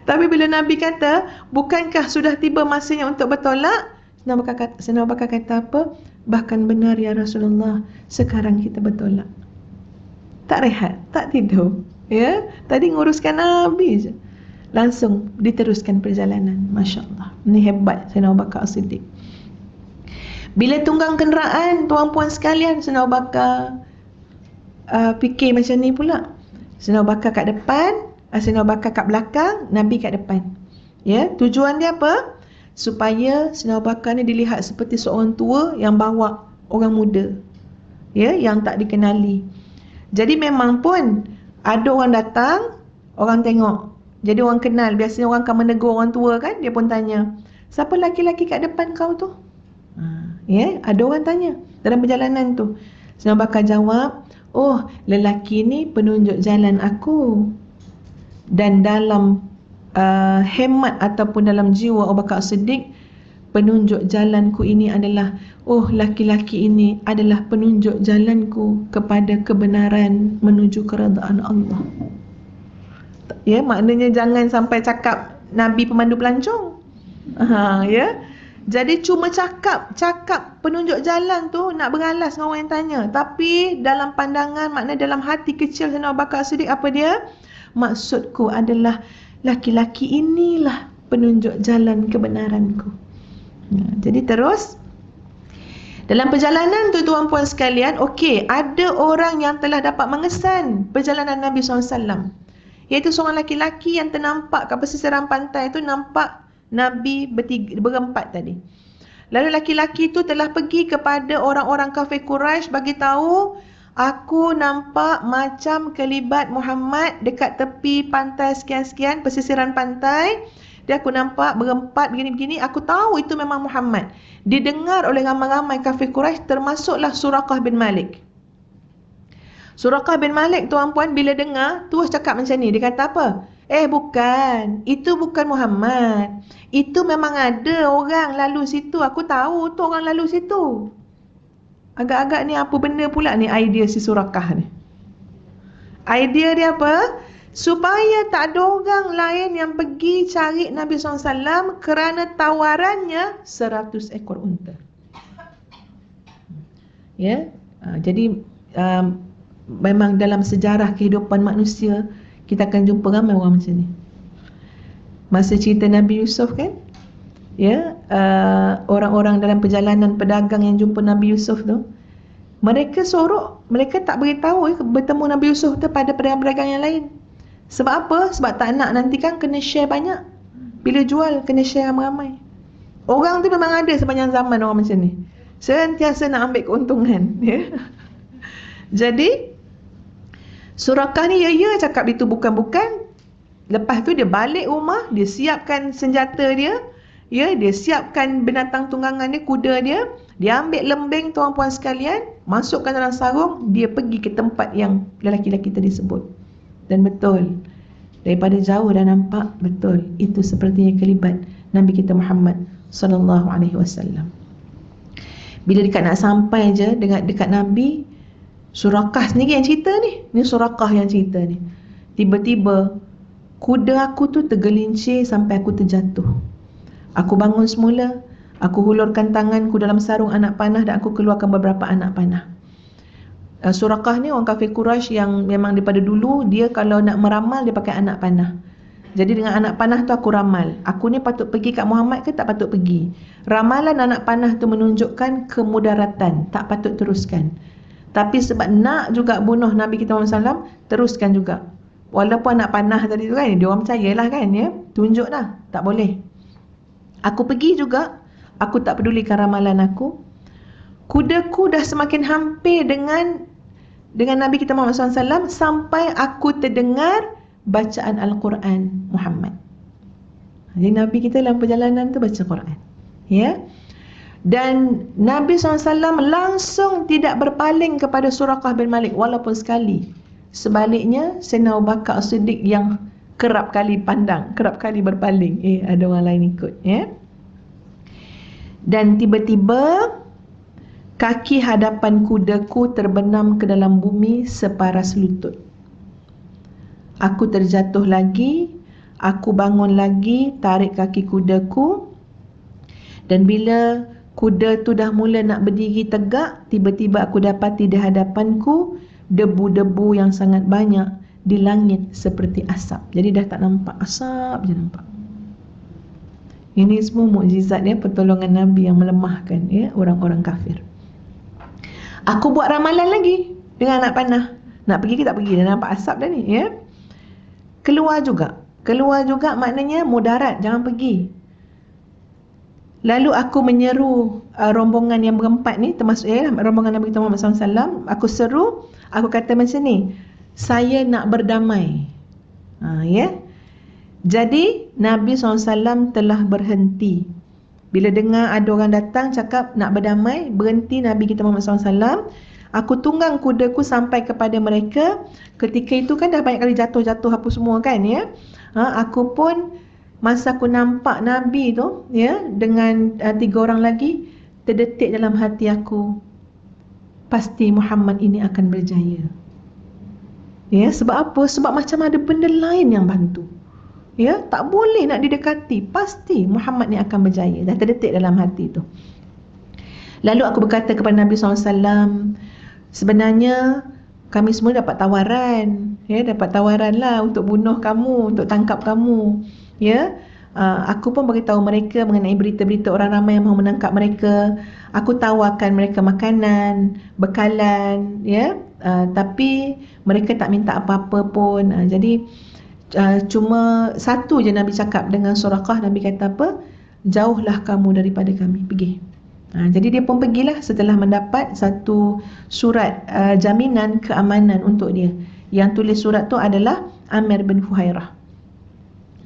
Tapi bila Nabi kata, bukankah sudah tiba masanya untuk bertolak? Sayyidina Abu Bakar kata apa? Bahkan benar ya Rasulullah, sekarang kita bertolak. Tak rehat, tak tidur. Ya, tadi nguruskan Nabi je. Langsung diteruskan perjalanan. Masya Allah. Ini hebat Sayyidina Abu Bakar As-Siddiq. Bila tunggang kenderaan, tuan-puan sekalian, Sayyidina Abu Bakar fikir macam ni pula. Sayyidina Abu Bakar kat depan, Sayyidina Abu Bakar kat belakang, Nabi kat depan. Ya, tujuan dia apa? Supaya Sayyidina Abu Bakar ni dilihat seperti seorang tua yang bawa orang muda. Ya, yang tak dikenali. Jadi memang pun ada orang datang, orang tengok. Jadi orang kenal, biasanya orang akan menegur orang tua kan, dia pun tanya, siapa laki-laki kat depan kau tu? Ya, ada orang tanya dalam perjalanan tu. Sayyidina Abu Bakar jawab, oh, lelaki ni penunjuk jalan aku. Dan dalam hemat ataupun dalam jiwa Abu Bakar As-Siddiq, penunjuk jalanku ini adalah, oh, laki-laki ini adalah penunjuk jalanku kepada kebenaran menuju keredaan Allah. Ya, maknanya jangan sampai cakap Nabi pemandu pelancong. Ya. Jadi cuma cakap penunjuk jalan tu nak beralas dengan orang yang tanya. Tapi dalam pandangan, maknanya dalam hati kecil Sayyidina Abu Bakar As-Siddiq apa dia? Maksudku adalah laki-laki inilah penunjuk jalan kebenaranku. Jadi terus dalam perjalanan tu tuan-puan sekalian, okey, ada orang yang telah dapat mengesan perjalanan Nabi SAW, iaitu seorang laki-laki yang ternampak kat pesisiran pantai tu, nampak Nabi berempat tadi. Lalu laki-laki itu telah pergi kepada orang-orang kafir Quraisy bagi tahu, aku nampak macam kelibat Muhammad dekat tepi pantai sekian-sekian, pesisiran pantai. Dia aku nampak berempat begini-begini, aku tahu itu memang Muhammad. Didengar oleh ramai-ramai kafir Quraisy, termasuklah Suraqah bin Malik. Suraqah bin Malik, tuan-puan, bila dengar, terus cakap macam ni. Dia kata apa? Bukan. Itu bukan Muhammad. Itu memang ada orang lalu situ. Aku tahu tu orang lalu situ. Agak-agak ni apa benda pula ni idea si Suraqah ni? Idea dia apa? Supaya tak ada orang lain yang pergi cari Nabi SAW kerana tawarannya 100 ekor unta. Ya, jadi memang dalam sejarah kehidupan manusia kita akan jumpa ramai orang macam ni. Masa cerita Nabi Yusuf kan, ya, orang-orang dalam perjalanan pedagang yang jumpa Nabi Yusuf tu, mereka sorok, mereka tak beritahu bertemu Nabi Yusuf tu pada pedagang-pedagang yang lain. Sebab apa? Sebab tak nak nanti kan kena share banyak. Bila jual kena share ramai-ramai. Orang tu memang ada sepanjang zaman orang macam ni. Sentiasa nak ambil keuntungan, ya. Jadi Suraqah ni ya cakap itu bukan-bukan. Lepas tu dia balik rumah, dia siapkan senjata dia, ya, dia siapkan binatang tunggangan dia, kuda dia, dia ambil lembing tuan-puan sekalian, masukkan dalam sarung, dia pergi ke tempat yang lelaki-lelaki tadi sebut. Dan betul, daripada jauh dah nampak, betul, itu sepertinya kelibat Nabi kita Muhammad sallallahu alaihi wasallam. Bila dekat nak sampai je dekat Nabi, Suraqah sendiri yang cerita ni. Ni Suraqah yang cerita ni. Tiba-tiba kuda aku tu tergelincir sampai aku terjatuh. Aku bangun semula, aku hulurkan tanganku dalam sarung anak panah dan aku keluarkan beberapa anak panah. Suraqah ni orang kafir Quraisy yang memang daripada dulu, dia kalau nak meramal dia pakai anak panah. Jadi dengan anak panah tu aku ramal, aku ni patut pergi kat Muhammad ke tak patut pergi. Ramalan anak panah tu menunjukkan kemudaratan, tak patut teruskan. Tapi sebab nak juga bunuh Nabi kita Muhammad SAW, teruskan juga. Walaupun anak panah tadi tu kan, dia orang percayalah kan, ya, tunjuk dah. Tak boleh. Aku pergi juga, aku tak pedulikan ramalan aku. Kudaku dah semakin hampir dengan Nabi kita Muhammad SAW sampai aku terdengar bacaan Al-Quran Muhammad. Jadi Nabi kita dalam perjalanan tu baca Quran. Ya. Dan Nabi SAW langsung tidak berpaling kepada Suraqah bin Malik walaupun sekali. Sebaliknya, Sayyidina Abu Bakar As-Siddiq yang kerap kali pandang, kerap kali berpaling. Ada orang lain ikut. Ya. Dan tiba-tiba kaki hadapan kudaku terbenam ke dalam bumi separas lutut. Aku terjatuh lagi, aku bangun lagi, tarik kaki kudaku. Dan bila kuda tu dah mula nak berdiri tegak, tiba-tiba aku dapati di hadapanku debu-debu yang sangat banyak di langit seperti asap. Jadi dah tak nampak, asap je nampak. Ini semua mukjizat ya, pertolongan Nabi yang melemahkan ya orang-orang kafir. Aku buat ramalan lagi dengan anak panah. Nak pergi ke tak pergi, dah nampak asap dah ni ya. Keluar juga maknanya mudarat, jangan pergi. Lalu aku menyeru rombongan yang berempat ni, termasuk rombongan Nabi Muhammad SAW. Aku seru, aku kata macam ni, saya nak berdamai. Ya. Jadi Nabi SAW telah berhenti. Bila dengar ada orang datang cakap nak berdamai, berhenti Nabi kita Muhammad SAW. Aku tunggang kudaku sampai kepada mereka. Ketika itu kan dah banyak kali jatuh-jatuh apa semua kan ya. Aku pun masa aku nampak Nabi tu ya dengan 3 orang lagi, terdetik dalam hati aku, pasti Muhammad ini akan berjaya. Ya, sebab apa? Sebab macam ada benda lain yang bantu. Ya, tak boleh nak didekati, pasti Muhammad ni akan berjaya. Dah terdetik dalam hati tu. Lalu aku berkata kepada Nabi SAW, sebenarnya kami semua dapat tawaran, ya, dapat tawaran lah untuk bunuh kamu, untuk tangkap kamu. Ya, aku pun beritahu mereka mengenai berita-berita orang ramai yang mahu menangkap mereka. Aku tawarkan mereka makanan, bekalan, ya, tapi mereka tak minta apa-apa pun. Jadi cuma satu je Nabi cakap dengan Suraqah. Nabi kata apa? Jauhlah kamu daripada kami, pergi. Jadi dia pun pergilah setelah mendapat satu surat jaminan keamanan untuk dia. Yang tulis surat tu adalah Amir bin Fuhairah.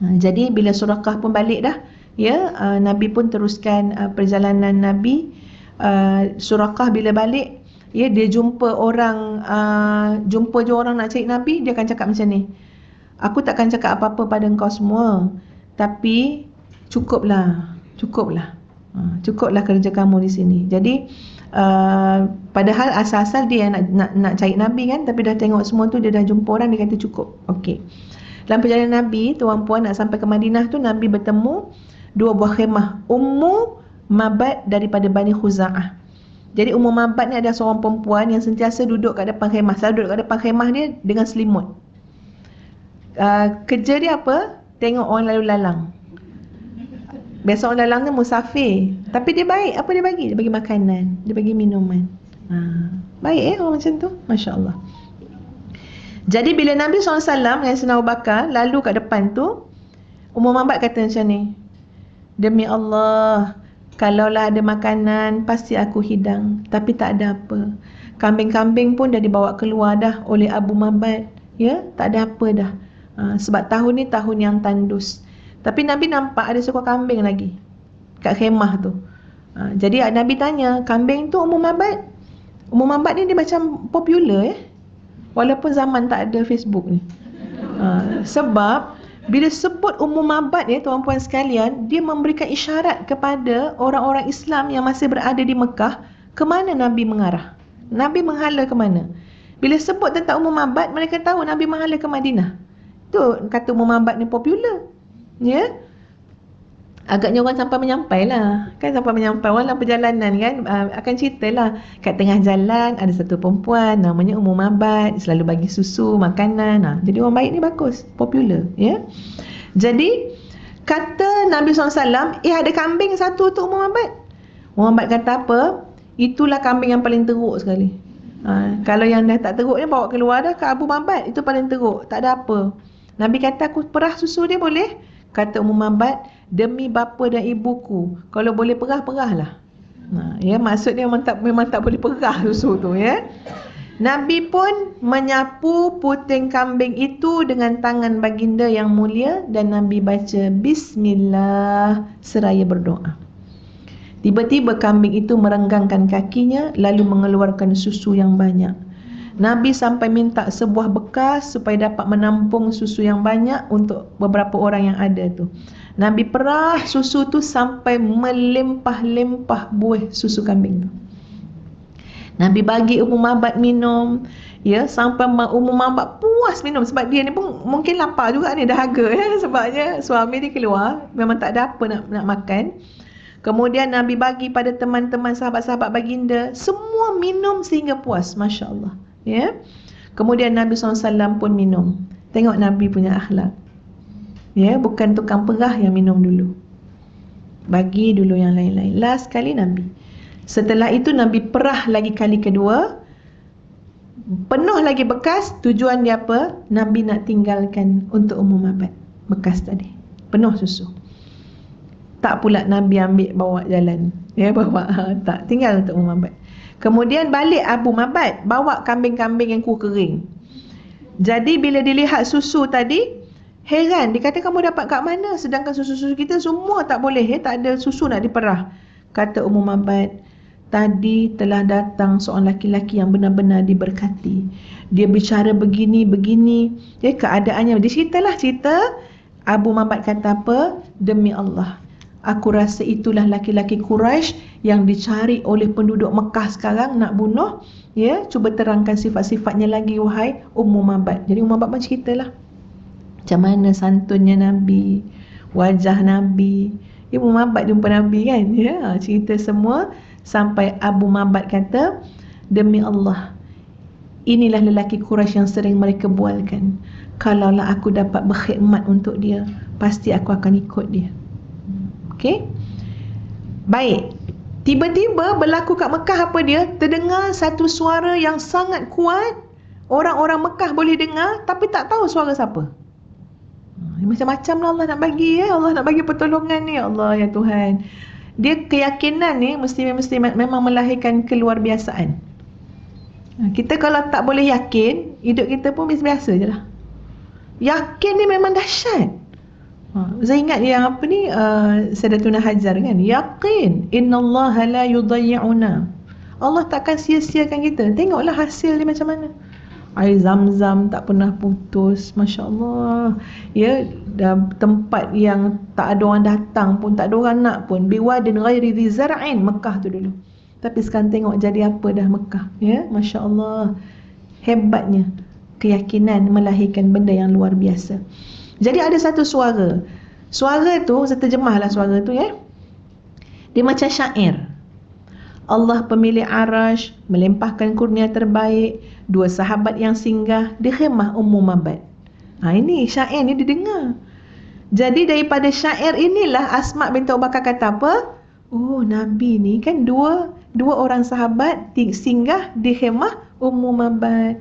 Jadi bila Suraqah pun balik dah, ya, Nabi pun teruskan perjalanan Nabi. Suraqah bila balik, ya, dia jumpa je orang nak cari Nabi, dia akan cakap macam ni, aku takkan cakap apa-apa pada engkau semua, tapi cukuplah kerja kamu di sini. Jadi padahal asal-asal dia nak cari Nabi kan, tapi dah tengok semua tu, dia dah jumpa orang, dia kata cukup. Okey. Dalam perjalanan Nabi, tuan-puan, nak sampai ke Madinah tu, Nabi bertemu 2 buah khemah. Ummu Mabad daripada Bani Khuza'ah. Jadi Ummu Mabad ni ada seorang perempuan yang sentiasa duduk kat depan khemah. Selalu duduk kat depan khemah dia dengan selimut. Kerja dia apa? Tengok orang lalu lalang. Biasa orang lalang ni musafir, tapi dia baik. Apa dia bagi? Dia bagi makanan, dia bagi minuman. Baik orang macam tu, Masya Allah. Jadi bila Nabi SAW dengan Sayyidina Abu Bakar lalu kat depan tu, Ummu Mabad kata macam ni, demi Allah, kalaulah ada makanan pasti aku hidang, tapi tak ada apa. Kambing-kambing pun dah dibawa keluar dah oleh Abu Mabad, ya, tak ada apa dah. Sebab tahun ni tahun yang tandus. Tapi Nabi nampak ada seekor kambing lagi kat khemah tu. Jadi Nabi tanya, kambing tu Ummu Mabad? Ummu Mabad ni dia macam popular walaupun zaman tak ada Facebook ni. Sebab bila sebut Ummu Mabad ni, tuan-puan sekalian, dia memberikan isyarat kepada orang-orang Islam yang masih berada di Mekah, ke mana Nabi mengarah. Nabi menghala ke mana. Bila sebut tentang Ummu Mabad, mereka tahu Nabi menghala ke Madinah. Tu kata Ummu Mabad ni popular. Ya. Agaknya orang sampai menyampai lah. Kan sampai menyampai orang dalam perjalanan kan, akan ceritalah kat tengah jalan ada satu perempuan namanya Ummu Mabad, selalu bagi susu, makanan. Jadi orang baik ni bagus, popular, ya. Jadi kata Nabi SAW, ada kambing satu tu Ummu Mabad. Ummu Mabad kata apa? Itulah kambing yang paling teruk sekali. Kalau yang dah tak teruk ni bawa keluar dah ke Abu Mabad, itu paling teruk, tak ada apa. Nabi kata aku perah susu dia boleh? Kata Ummu Mabad, demi bapa dan ibuku, kalau boleh perahlah. Ya, maksudnya memang tak boleh perah susu tu ya. Nabi pun menyapu puting kambing itu dengan tangan baginda yang mulia dan Nabi baca Bismillah seraya berdoa. Tiba-tiba kambing itu merenggangkan kakinya lalu mengeluarkan susu yang banyak. Nabi sampai minta sebuah bekas supaya dapat menampung susu yang banyak untuk beberapa orang yang ada tu. Nabi perah susu tu sampai melimpah-limpah buih susu kambing tu. Nabi bagi Ummu Mabad minum, ya, sampai Ummu Mabad puas minum sebab dia ni pun mungkin lapar juga ni, dahaga ya, sebabnya suami dia keluar memang tak ada apa nak makan. Kemudian Nabi bagi pada teman-teman sahabat-sahabat baginda, semua minum sehingga puas, masya-Allah, ya. Kemudian Nabi SAW pun minum. Tengok Nabi punya akhlak. Ya, bukan tukang perah yang minum dulu. Bagi dulu yang lain-lain. Last kali Nabi. Setelah itu Nabi perah lagi kali kedua, penuh lagi bekas. Tujuan dia apa? Nabi nak tinggalkan untuk Ummu Mabad bekas tadi, penuh susu. Tak pula Nabi ambil bawa jalan, ya, bawa, tak, tinggal untuk Ummu Mabad. Kemudian balik Abu Mabad bawa kambing-kambing yang kering. Jadi bila dilihat susu tadi, heran, dia kata kamu dapat kat mana, sedangkan susu-susu kita semua tak boleh, ya, tak ada susu nak diperah. Kata Ummu Mabad, tadi telah datang seorang laki-laki yang benar-benar diberkati. Dia bicara begini, ya, keadaannya. Dia cerita. Abu Mabad kata apa? Demi Allah, aku rasa itulah laki-laki Quraisy yang dicari oleh penduduk Mekah sekarang nak bunuh. Ya, cuba terangkan sifat-sifatnya lagi wahai Ummu Mabad. Jadi Ummu Mabad pun ceritalah macam mana santunnya Nabi, wajah Nabi. Ummu Mabad jumpa Nabi kan, ya, cerita semua. Sampai Abu Mabad kata, demi Allah, inilah lelaki Quraisy yang sering mereka bualkan. Kalaulah aku dapat berkhidmat untuk dia, pasti aku akan ikut dia. Okey? Baik. Tiba-tiba berlaku kat Mekah apa dia? Terdengar satu suara yang sangat kuat. Orang-orang Mekah boleh dengar tapi tak tahu suara siapa. Macam-macam lah Allah nak bagi, ya. Allah nak bagi pertolongan ni, ya Allah, ya Tuhan. Dia keyakinan ni muslimin-muslimat memang melahirkan keluarbiasaan. Kita kalau tak boleh yakin, hidup kita pun biasa-biasa je lah. Yakin ni memang dahsyat. Saya ingat yang apa ni, Sayyidatuna Hajar kan, yakin innallaha la yudayyi'una. Allah takkan sia-siakan kita. Tengoklah hasil dia macam mana. Air Zam-Zam tak pernah putus, masya-Allah. Ya, tempat yang tak ada orang datang pun, tak ada orang nak pun. Biwadin ghairi dhi zar'in, Mekah tu dulu. Tapi sekarang tengok jadi apa dah Mekah, ya, masya-Allah. Hebatnya keyakinan melahirkan benda yang luar biasa. Jadi ada satu suara. Suara tu, saya terjemahlah suara tu, ya. Dia macam syair. Allah pemilik arash melimpahkan kurnia terbaik, dua sahabat yang singgah di khemah Ummu Mabad. Ini syair ni didengar. Jadi daripada syair inilah Asma binti Abu Bakar kata apa? Oh, Nabi ni kan dua orang sahabat singgah di khemah Ummu Mabad.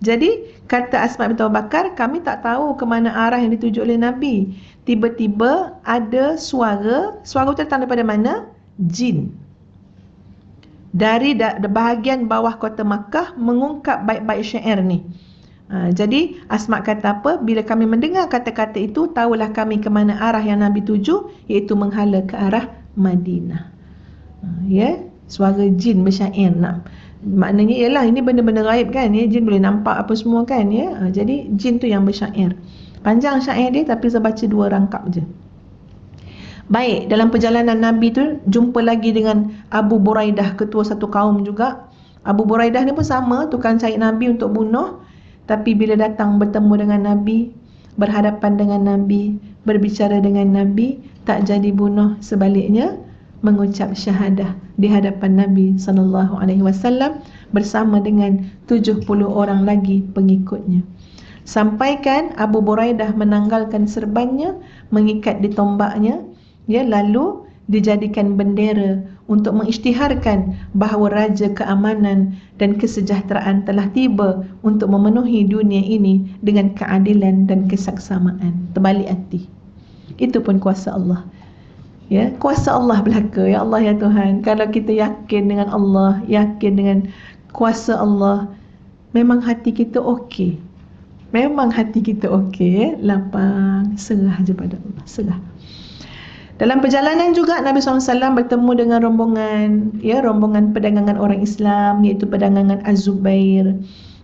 Jadi kata Asma binti Abu Bakar, kami tak tahu ke mana arah yang dituju oleh Nabi. Tiba-tiba ada suara tu datang daripada mana? Jin. Dari bahagian bawah kota Makkah mengungkap baik-baik syair ni. Jadi Asma kata apa? Bila kami mendengar kata-kata itu, tahulah kami ke mana arah yang Nabi tuju, iaitu menghala ke arah Madinah. Ya, suara jin bersyair. Maknanya ialah ini benda-benda gaib kan, ya, jin boleh nampak apa semua kan, ya. Jadi jin tu yang bersyair. Panjang syair dia tapi saya baca 2 rangkap je. Baik, dalam perjalanan Nabi tu jumpa lagi dengan Abu Buraidah, ketua satu kaum juga. Abu Buraidah ni pun sama, tukang cari Nabi untuk bunuh. Tapi bila datang bertemu dengan Nabi, berhadapan dengan Nabi, berbicara dengan Nabi, tak jadi bunuh, sebaliknya mengucap syahadah di hadapan Nabi SAW bersama dengan 70 orang lagi pengikutnya. Sampaikan Abu Buraidah menanggalkan serbannya, mengikat di tombaknya, ya, lalu dijadikan bendera untuk mengisytiharkan bahawa Raja Keamanan dan Kesejahteraan telah tiba untuk memenuhi dunia ini dengan keadilan dan kesaksamaan. Terbalik hati. Itu pun kuasa Allah. Ya, kuasa Allah belaka. Ya Allah, ya Tuhan, kalau kita yakin dengan Allah, yakin dengan kuasa Allah, memang hati kita okey. Memang hati kita okey, ya? Lapang, serah je pada Allah, serah. Dalam perjalanan juga Nabi SAW bertemu dengan rombongan, ya, rombongan perdagangan orang Islam, iaitu perdagangan Az-Zubair.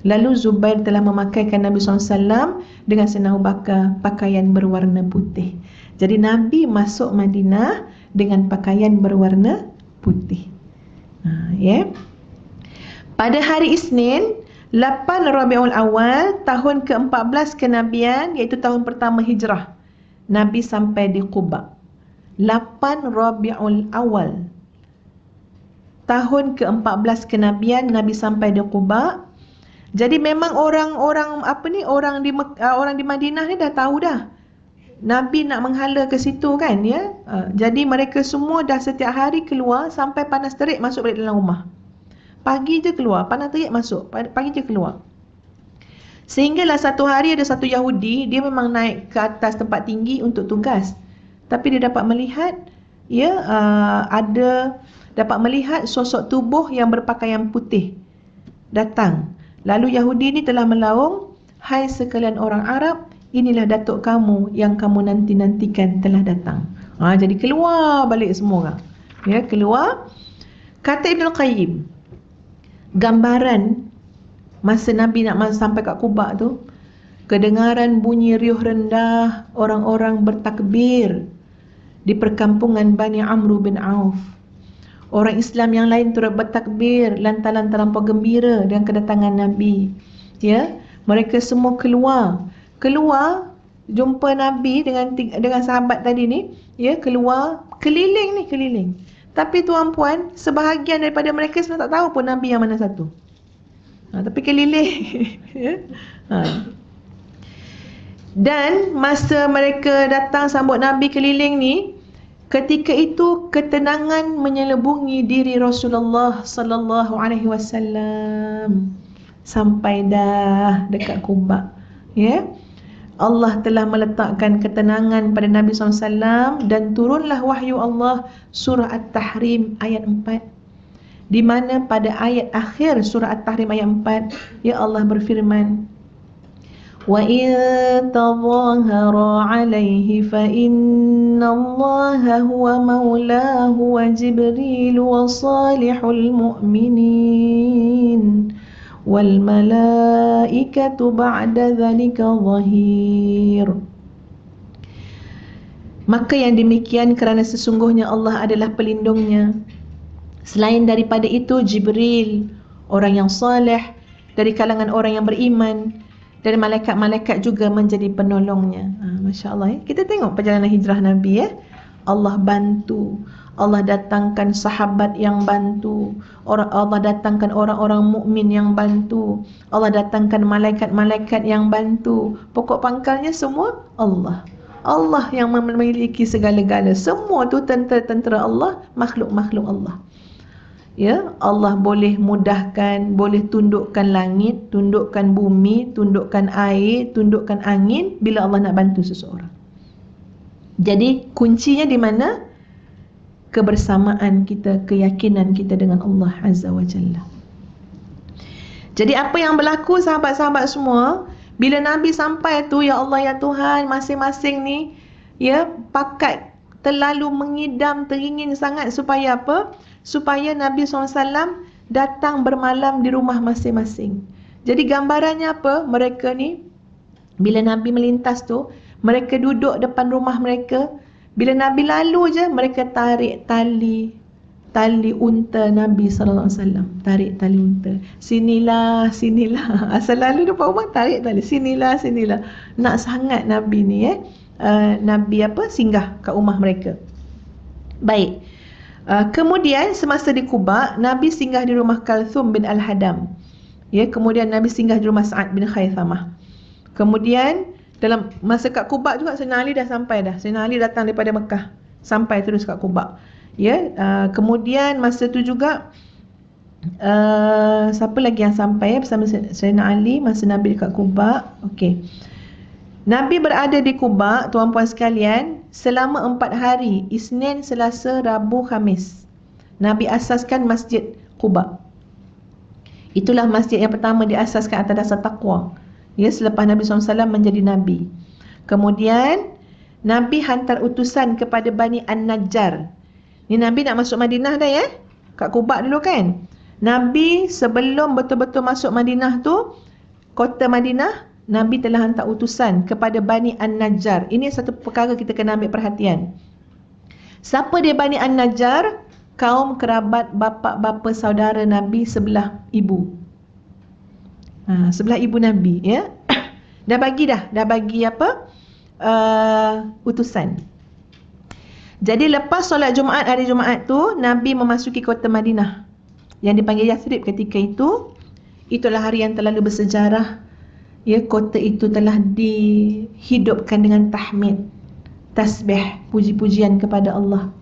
Lalu Zubair telah memakaikan Nabi SAW dengan Sayyidina Abu Bakar pakaian berwarna putih. Jadi Nabi masuk Madinah dengan pakaian berwarna putih. Ya. Pada hari Isnin 8 Rabiul Awal tahun ke-14 kenabian, iaitu tahun pertama hijrah, Nabi sampai di Quba. 8 Rabiul Awal tahun ke-14 kenabian, Nabi sampai di Quba. Jadi memang orang di Madinah ni dah tahu dah Nabi nak menghala ke situ kan, ya. Jadi mereka semua dah setiap hari keluar sampai panas terik masuk balik dalam rumah. Pagi je keluar, panas terik masuk, pagi je keluar. Sehinggalah satu hari ada satu Yahudi, dia memang naik ke atas tempat tinggi untuk tugas. Tapi dia dapat melihat, ya, dapat melihat sosok tubuh yang berpakaian putih datang. Lalu Yahudi ni telah melaung, "Hai sekalian orang Arab, inilah datuk kamu yang kamu nanti-nantikan telah datang." Jadi keluar balik semua orang. Ya, keluar. Kata Ibn Qayyim, gambaran masa Nabi nak sampai kat Quba tu, kedengaran bunyi riuh rendah orang-orang bertakbir di perkampungan Bani Amr bin Auf. Orang Islam yang lain turut bertakbir lantaran terlampau gembira dengan kedatangan Nabi. Ya, mereka semua keluar jumpa Nabi dengan sahabat tadi ni, ya, keluar keliling. Tapi tuan-puan, sebahagian daripada mereka sebenarnya tak tahu pun Nabi yang mana satu. Tapi keliling. Ya. Dan masa mereka datang sambut Nabi keliling ni, ketika itu ketenangan menyelubungi diri Rasulullah sallallahu alaihi wasallam sampai dah dekat Quba. Ya. Allah telah meletakkan ketenangan pada Nabi SAW dan turunlah wahyu Allah surah At-Tahrim ayat 4, di mana pada ayat akhir surah At-Tahrim ayat 4, ya Allah berfirman, "Wa in tadhahara 'alaihi fa innallaha huwa maulahu wa Jibril wa salihul mu'minin wal malaikatu ba'da dzalika zahir." Maka yang demikian kerana sesungguhnya Allah adalah pelindungnya. Selain daripada itu, Jibril, orang yang saleh dari kalangan orang yang beriman, dan malaikat-malaikat juga menjadi penolongnya. Masya Allah, ya. Kita tengok perjalanan hijrah Nabi, ya. Allah bantu, Allah datangkan sahabat yang bantu, Allah datangkan orang-orang mukmin yang bantu, Allah datangkan malaikat-malaikat yang bantu. Pokok pangkalnya semua Allah. Allah yang memiliki segala-gala. Semua tu tentera-tentera Allah, makhluk-makhluk Allah. Ya, Allah boleh mudahkan, boleh tundukkan langit, tundukkan bumi, tundukkan air, tundukkan angin bila Allah nak bantu seseorang. Jadi kuncinya di mana? Kebersamaan kita, keyakinan kita dengan Allah Azza wa Jalla. Jadi apa yang berlaku sahabat-sahabat semua, bila Nabi sampai tu, ya Allah, ya Tuhan, masing-masing ni, ya, pakat terlalu mengidam, teringin sangat supaya apa? Supaya Nabi SAW datang bermalam di rumah masing-masing. Jadi gambarannya apa? Mereka ni, bila Nabi melintas tu, mereka duduk depan rumah mereka. Bila Nabi lalu je, mereka tarik tali unta Nabi SAW. Tarik tali unta. Sinilah. Asal lalu depan rumah, tarik tali. Sinilah. Nak sangat Nabi ni, Nabi singgah kat rumah mereka. Baik. Kemudian semasa di Quba, Nabi singgah di rumah Kalthum bin Al-Hadam. Ya, kemudian Nabi singgah di rumah Sa'ad bin Khaythamah. Kemudian dalam masa kat Quba juga, Sayyidina Ali dah sampai dah. Sayyidina Ali datang daripada Mekah, sampai terus kat Quba. Ya, kemudian masa tu juga siapa lagi yang sampai bersama Sayyidina Ali masa Nabi dekat Quba? Okey. Nabi berada di Quba, tuan-puan sekalian, selama 4 hari, Isnin, Selasa, Rabu, Khamis. Nabi asaskan Masjid Quba. Itulah masjid yang pertama diasaskan atas dasar taqwa. Ya, selepas Nabi SAW menjadi Nabi. Kemudian Nabi hantar utusan kepada Bani An-Najjar. Ni Nabi nak masuk Madinah dah ya. Kat Quba dulu kan. Nabi sebelum betul-betul masuk Madinah tu, kota Madinah, Nabi telah hantar utusan kepada Bani An-Najjar. Ini satu perkara kita kena ambil perhatian. Siapa dia Bani An-Najjar? Kaum kerabat bapa saudara Nabi sebelah ibu. Sebelah ibu Nabi ya. Dah bagi apa? Utusan. Jadi lepas solat Jumaat, hari Jumaat tu, Nabi memasuki kota Madinah yang dipanggil Yathrib ketika itu. Itulah hari yang terlalu bersejarah. Ya, kota itu telah dihidupkan dengan tahmid, tasbih, puji-pujian kepada Allah.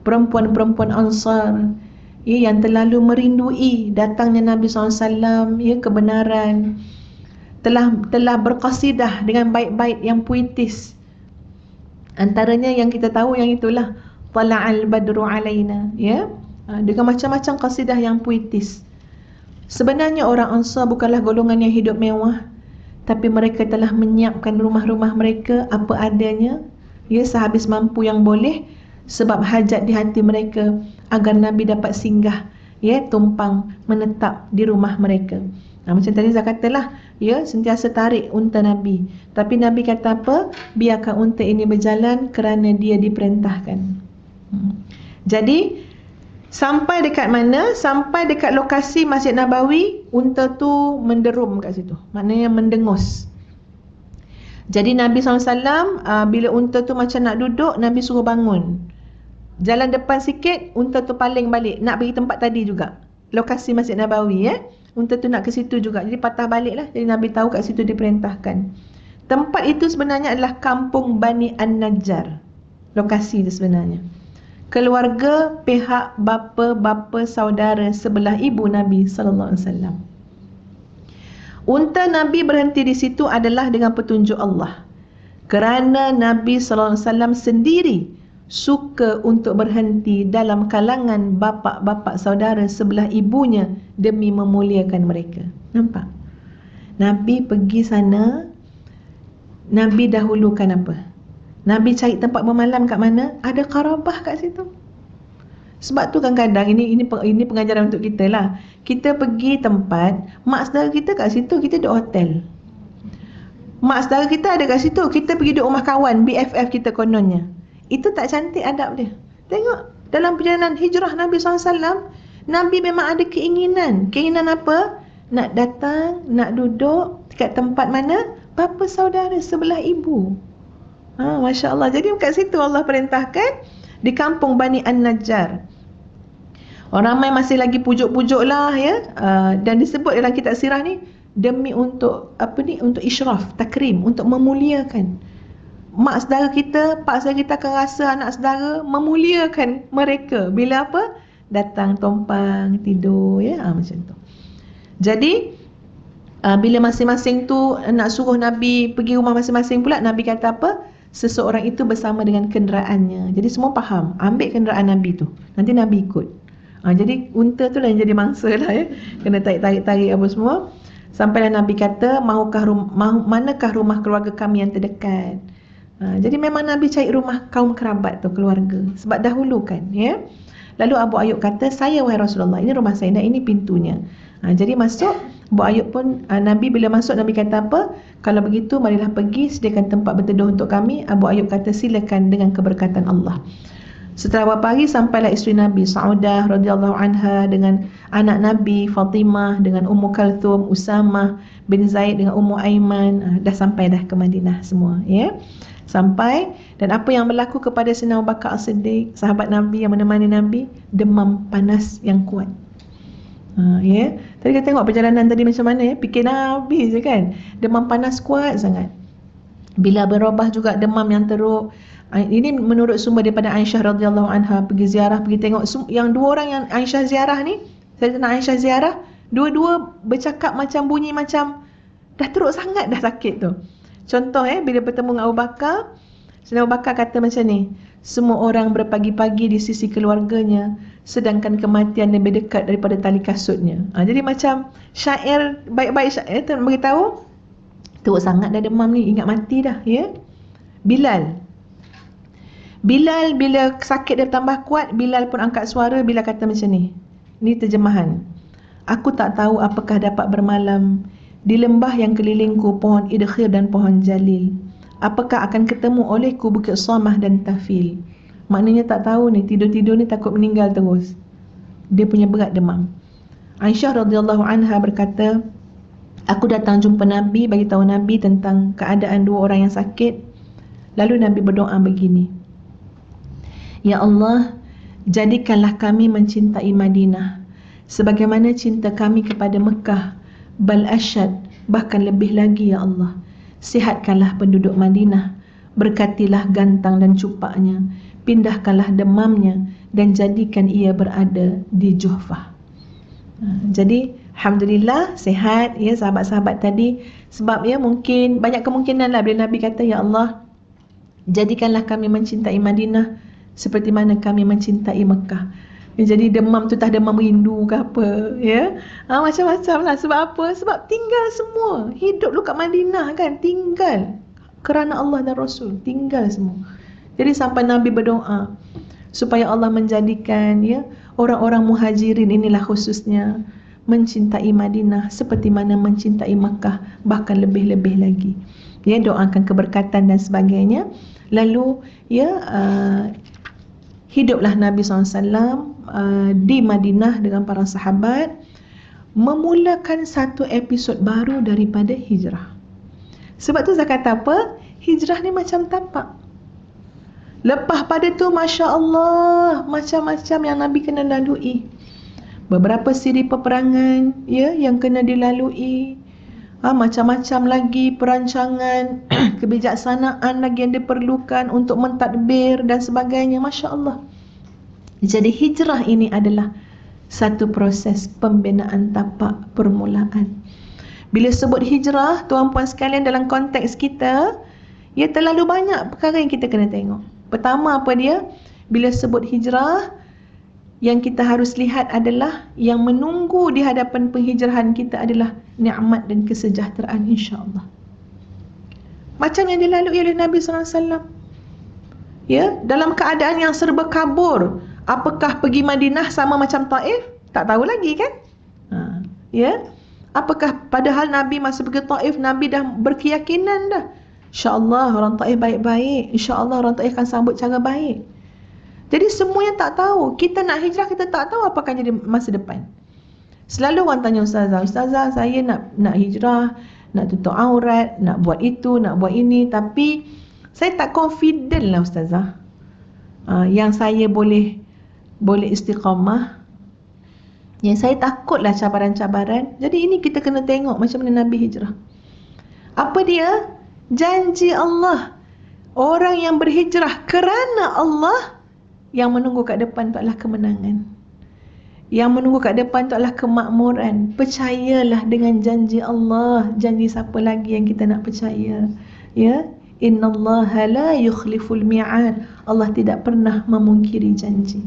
Perempuan-perempuan Ansar ya, yang terlalu merindui datangnya Nabi SAW, ya, kebenaran, telah berqasidah dengan bait-bait yang puitis. Antaranya yang kita tahu yang itulah Tala'al Badru Alaina, ya, dengan macam-macam qasidah yang puitis. Sebenarnya orang Ansar bukanlah golongan yang hidup mewah, tapi mereka telah menyiapkan rumah-rumah mereka apa adanya, ya, sehabis mampu yang boleh, sebab hajat di hati mereka agar Nabi dapat singgah, ya, tumpang menetap di rumah mereka. Macam tadi saya katalah, ya, sentiasa tarik unta Nabi. Tapi Nabi kata apa? Biarkan unta ini berjalan kerana dia diperintahkan. Jadi sampai dekat mana? Sampai dekat lokasi Masjid Nabawi, unta tu menderum kat situ. Maknanya mendengus. Jadi Nabi SAW, bila unta tu macam nak duduk, Nabi suruh bangun. Jalan depan sikit, unta tu paling balik. Nak pergi tempat tadi juga, lokasi Masjid Nabawi ya. Unta tu nak ke situ juga. Jadi patah balik lah. Jadi Nabi tahu kat situ diperintahkan. Tempat itu sebenarnya adalah kampung Bani An-Najjar. Lokasi itu sebenarnya. Keluarga pihak bapa saudara sebelah ibu Nabi SAW. Unta Nabi berhenti di situ adalah dengan petunjuk Allah. Kerana Nabi SAW sendiri suka untuk berhenti dalam kalangan bapa saudara sebelah ibunya demi memuliakan mereka. Nampak? Nabi pergi sana, Nabi dahulukan apa? Nabi cari tempat bermalam kat mana? Ada karabah kat situ. Sebab tu kadang-kadang ini pengajaran untuk kita lah. Kita pergi tempat, mak saudara kita kat situ, kita duduk hotel. Mak saudara kita ada kat situ, kita pergi duduk rumah kawan, BFF kita kononnya. Itu tak cantik adab dia. Tengok dalam perjalanan hijrah Nabi SAW, Nabi memang ada keinginan. Keinginan apa? Nak datang, nak duduk dekat tempat mana? Bapa saudara sebelah ibu. Masya Allah. Jadi kat situ Allah perintahkan, di kampung Bani An-Najjar. Orang ramai masih lagi pujuk-pujuk lah ya. Dan disebut dalam kitab sirah ni, demi untuk untuk isyraf, takrim, untuk memuliakan. Mak saudara kita, pak saudara kita akan rasa anak saudara memuliakan mereka bila apa? Datang tompang, tidur ya, macam tu. Jadi bila masing-masing tu nak suruh Nabi pergi rumah masing-masing pula, Nabi kata apa? Seseorang itu bersama dengan kenderaannya. Jadi semua faham, ambil kenderaan Nabi tu, nanti Nabi ikut. Jadi unta tu lah yang jadi mangsa lah ya. Kena tarik-tarik apa semua. Sampailah Nabi kata, manakah rumah keluarga kami yang terdekat? Jadi memang Nabi cari rumah kaum kerabat tu, keluarga. Sebab dahulu kan ya. Lalu Abu Ayyub kata, saya wahai Rasulullah, ini rumah saya dan ini pintunya. Jadi masuk, Abu Ayyub pun, Nabi bila masuk, Nabi kata apa? Kalau begitu marilah pergi sediakan tempat berteduh untuk kami. Abu Ayyub kata, silakan dengan keberkatan Allah. Setelah beberapa hari sampailah isteri Nabi Saudah radhiyallahu anha dengan anak Nabi Fatimah, dengan Ummu Kalthum, Usamah bin Zaid, dengan Ummu Aiman. Dah sampai dah ke Madinah semua ya. Sampai, dan apa yang berlaku kepada Sayyidina Abu Bakar As-Siddiq, sahabat Nabi yang menemani Nabi, demam panas yang kuat. Ya. Tadi kita tengok perjalanan tadi macam mana ya, fikir Nabi je kan. Demam panas kuat sangat. Bila berubah juga demam yang teruk. Ini menurut sumber daripada Aisyah radhiyallahu anha, pergi ziarah, pergi tengok yang dua orang yang Aisyah ziarah ni, Sayyidina Aisyah ziarah, dua-dua bercakap macam bunyi macam dah teruk sangat dah sakit tu. Contoh bila bertemu dengan Abu Bakar, Sayyidina Abu Bakar kata macam ni, semua orang berpagi-pagi di sisi keluarganya, sedangkan kematian lebih dekat daripada tali kasutnya. Jadi macam syair, baik-baik syair tu beritahu, teruk sangat dah demam ni, ingat mati dah, ya. Bilal bila sakit dia tambah kuat, Bilal pun angkat suara, Bilal kata macam ni. Ni terjemahan. Aku tak tahu apakah dapat bermalam di lembah yang kelilingku pohon idkhir dan pohon jalil. Apakah akan ketemu olehku bukit Samah dan Tafil. Maknanya tak tahu ni, tidur-tidur ni takut meninggal terus. Dia punya berat demam. Aisyah radhiyallahu anha berkata, aku datang jumpa Nabi, bagi tahu Nabi tentang keadaan dua orang yang sakit. Lalu Nabi berdoa begini, Ya Allah, jadikanlah kami mencintai Madinah sebagaimana cinta kami kepada Mekah, bal asyad, bahkan lebih lagi ya Allah. Sihatkanlah penduduk Madinah, berkatilah gantang dan cupaknya, pindahkanlah demamnya dan jadikan ia berada di Juhfah. Jadi alhamdulillah sihat ya sahabat-sahabat tadi. Sebab ya mungkin banyak kemungkinan lah bila Nabi kata, Ya Allah, jadikanlah kami mencintai Madinah seperti mana kami mencintai Mekah. Jadi demam tu tak demam rindu ke apa, ya. Macam-macam lah. Sebab apa? Sebab tinggal semua. Hidup lu kat Madinah kan, tinggal kerana Allah dan Rasul, tinggal semua. Jadi sampai Nabi berdoa supaya Allah menjadikan ya orang-orang muhajirin inilah khususnya mencintai Madinah seperti mana mencintai Mekah, bahkan lebih-lebih lagi. Ya, doakan keberkatan dan sebagainya. Lalu ya hiduplah Nabi SAW di Madinah dengan para sahabat, memulakan satu episod baru daripada hijrah. Sebab tu saya kata apa? Hijrah ni macam tapak. Lepas pada tu Masya Allah, macam-macam yang Nabi kena lalui. Beberapa siri peperangan ya, yang kena dilalui. Macam-macam lagi perancangan, kebijaksanaan lagi yang diperlukan untuk mentadbir dan sebagainya. Masya Allah. Jadi hijrah ini adalah satu proses pembinaan tapak permulaan. Bila sebut hijrah, tuan-puan sekalian, dalam konteks kita, ya terlalu banyak perkara yang kita kena tengok. Pertama apa dia? Bila sebut hijrah, yang kita harus lihat adalah yang menunggu di hadapan penghijrahan kita adalah nikmat dan kesejahteraan insya-Allah. Macam yang dilalui oleh Nabi SAW. Ya, dalam keadaan yang serba kabur. Apakah pergi Madinah sama macam Taif? Tak tahu lagi kan? Ya. Apakah padahal Nabi masa pergi Taif, Nabi dah berkeyakinan dah. Insya-Allah orang Taif baik-baik. Insya-Allah orang Taif akan sambut cara baik. Jadi semua yang tak tahu, kita nak hijrah, kita tak tahu apa akan jadi masa depan. Selalu orang tanya Ustazah, saya nak hijrah, nak tutup aurat, nak buat itu, nak buat ini, tapi saya tak confident lah Ustazah. Yang saya boleh istiqamah. Yang saya takutlah cabaran-cabaran. Jadi ini kita kena tengok macam mana Nabi hijrah. Apa dia? Janji Allah. Orang yang berhijrah kerana Allah, yang menunggu kat depan tu adalah kemenangan. Yang menunggu kat depan tu adalah kemakmuran. Percayalah dengan janji Allah. Janji siapa lagi yang kita nak percaya? Ya, innallaha la yukhliful mi'ad. Allah tidak pernah memungkiri janji.